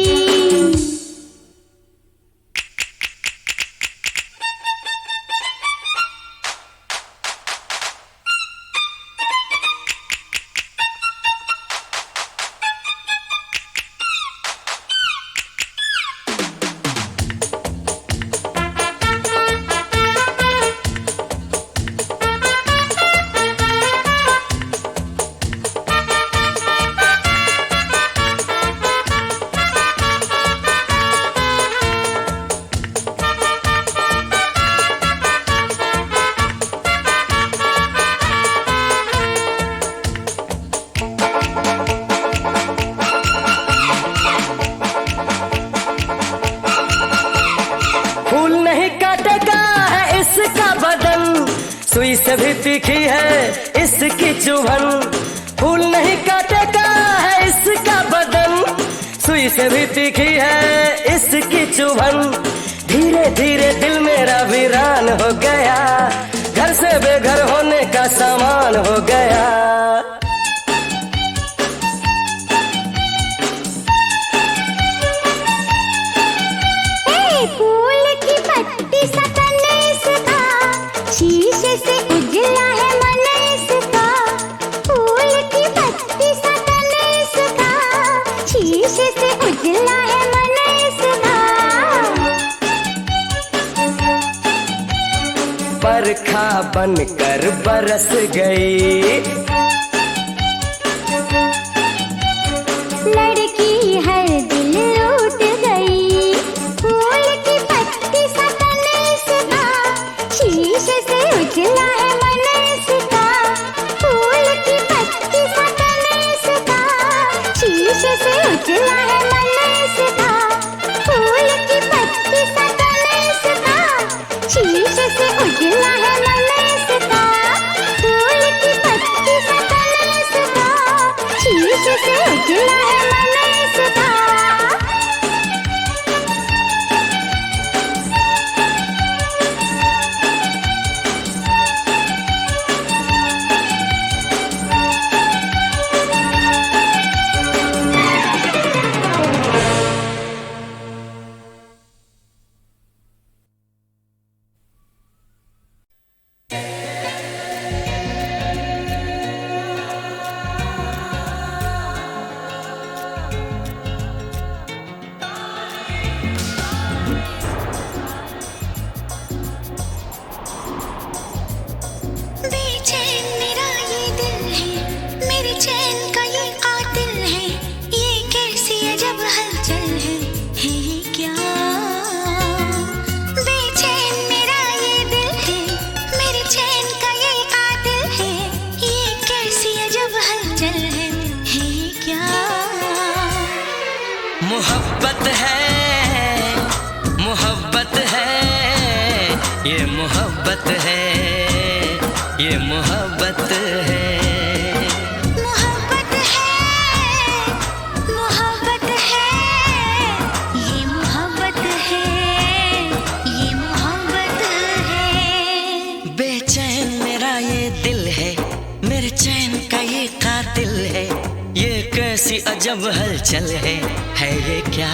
फूल नहीं काटेगा है इसका बदन, सुई से भी तीखी है इसकी चुभन। फूल नहीं काटेगा है इसका बदन, सुई से भी तीखी है इसकी चुभन। धीरे धीरे दिल मेरा वीरान हो गया, घर से बेघर होने का सामान हो गया। ए फूल की पत्ती सा तन इसका, शीशे से उजला है मन इसका। फूल की पत्ती सा तन इसका, शीशे से उजला है मन इसका। बरखा बनकर बरस गई, लड़की हर दिल लूट गई। मोहब्बत है, मोहब्बत है, ये मोहब्बत है, ये मोहब्बत है। मोहब्बत है, मोहब्बत है, ये मोहब्बत है, ये मोहब्बत है। बेचैन मेरा ये दिल है, मेरे चैन का ये कातिल है, ये कैसी अजब हलचल है ये क्या?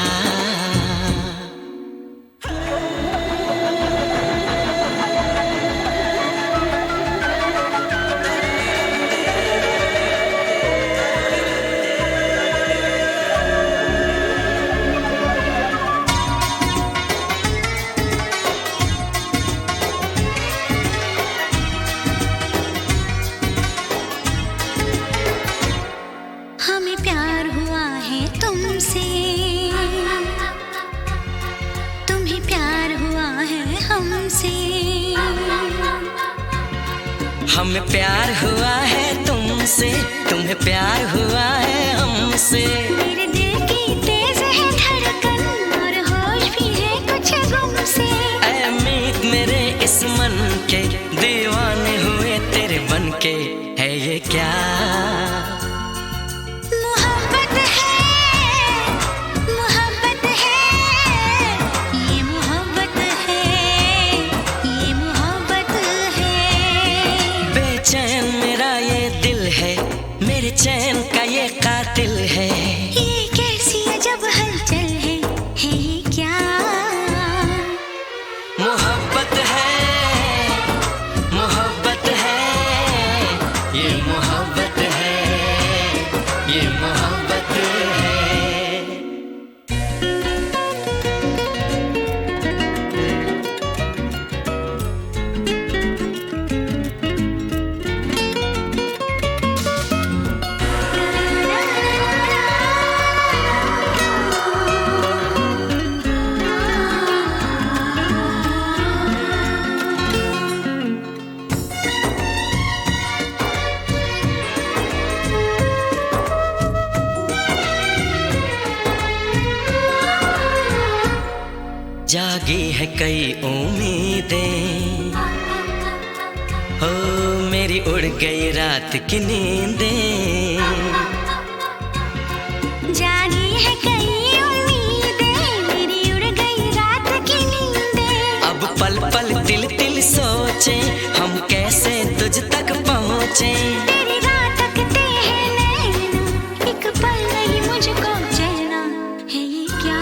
हमें प्यार हुआ है तुमसे, तुम्हें प्यार हुआ है हमसे। हमें प्यार हुआ है तुमसे, तुम्हें प्यार हुआ है हमसे। मेरे दिल की तेज है धड़कन और होश भी है कुछ गुम से। ऐ मीत मेरे इस मन के दीवाने हुए तेरे बनके है ये क्या? मोहब्बत है, मोहब्बत है, ये मोहब्बत है, ये मोहब्बत है। बेचैन मेरा ये दिल है, मेरे चैन का ये कातिल है, ये कैसी अजब हलचल है ये क्या? मोहब्बत है, मोहब्बत है, ये मोहब्बत है, ये मोहब्बत है। जागी है कई उम्मीदें, हो मेरी उड़ गई रात की नींदें। जागी है कई उम्मीदें, मेरी उड़ गई रात की नींदें। अब पल पल तिल तिल सोचे हम कैसे तुझ तक पहुँचे। तेरी राह तकते हैं नैना, एक पल नहीं मुझको चैना है ये क्या?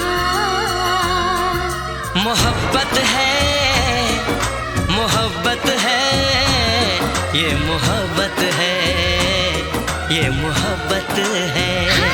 मोहब्बत है, मोहब्बत है, ये मोहब्बत है, ये मोहब्बत है।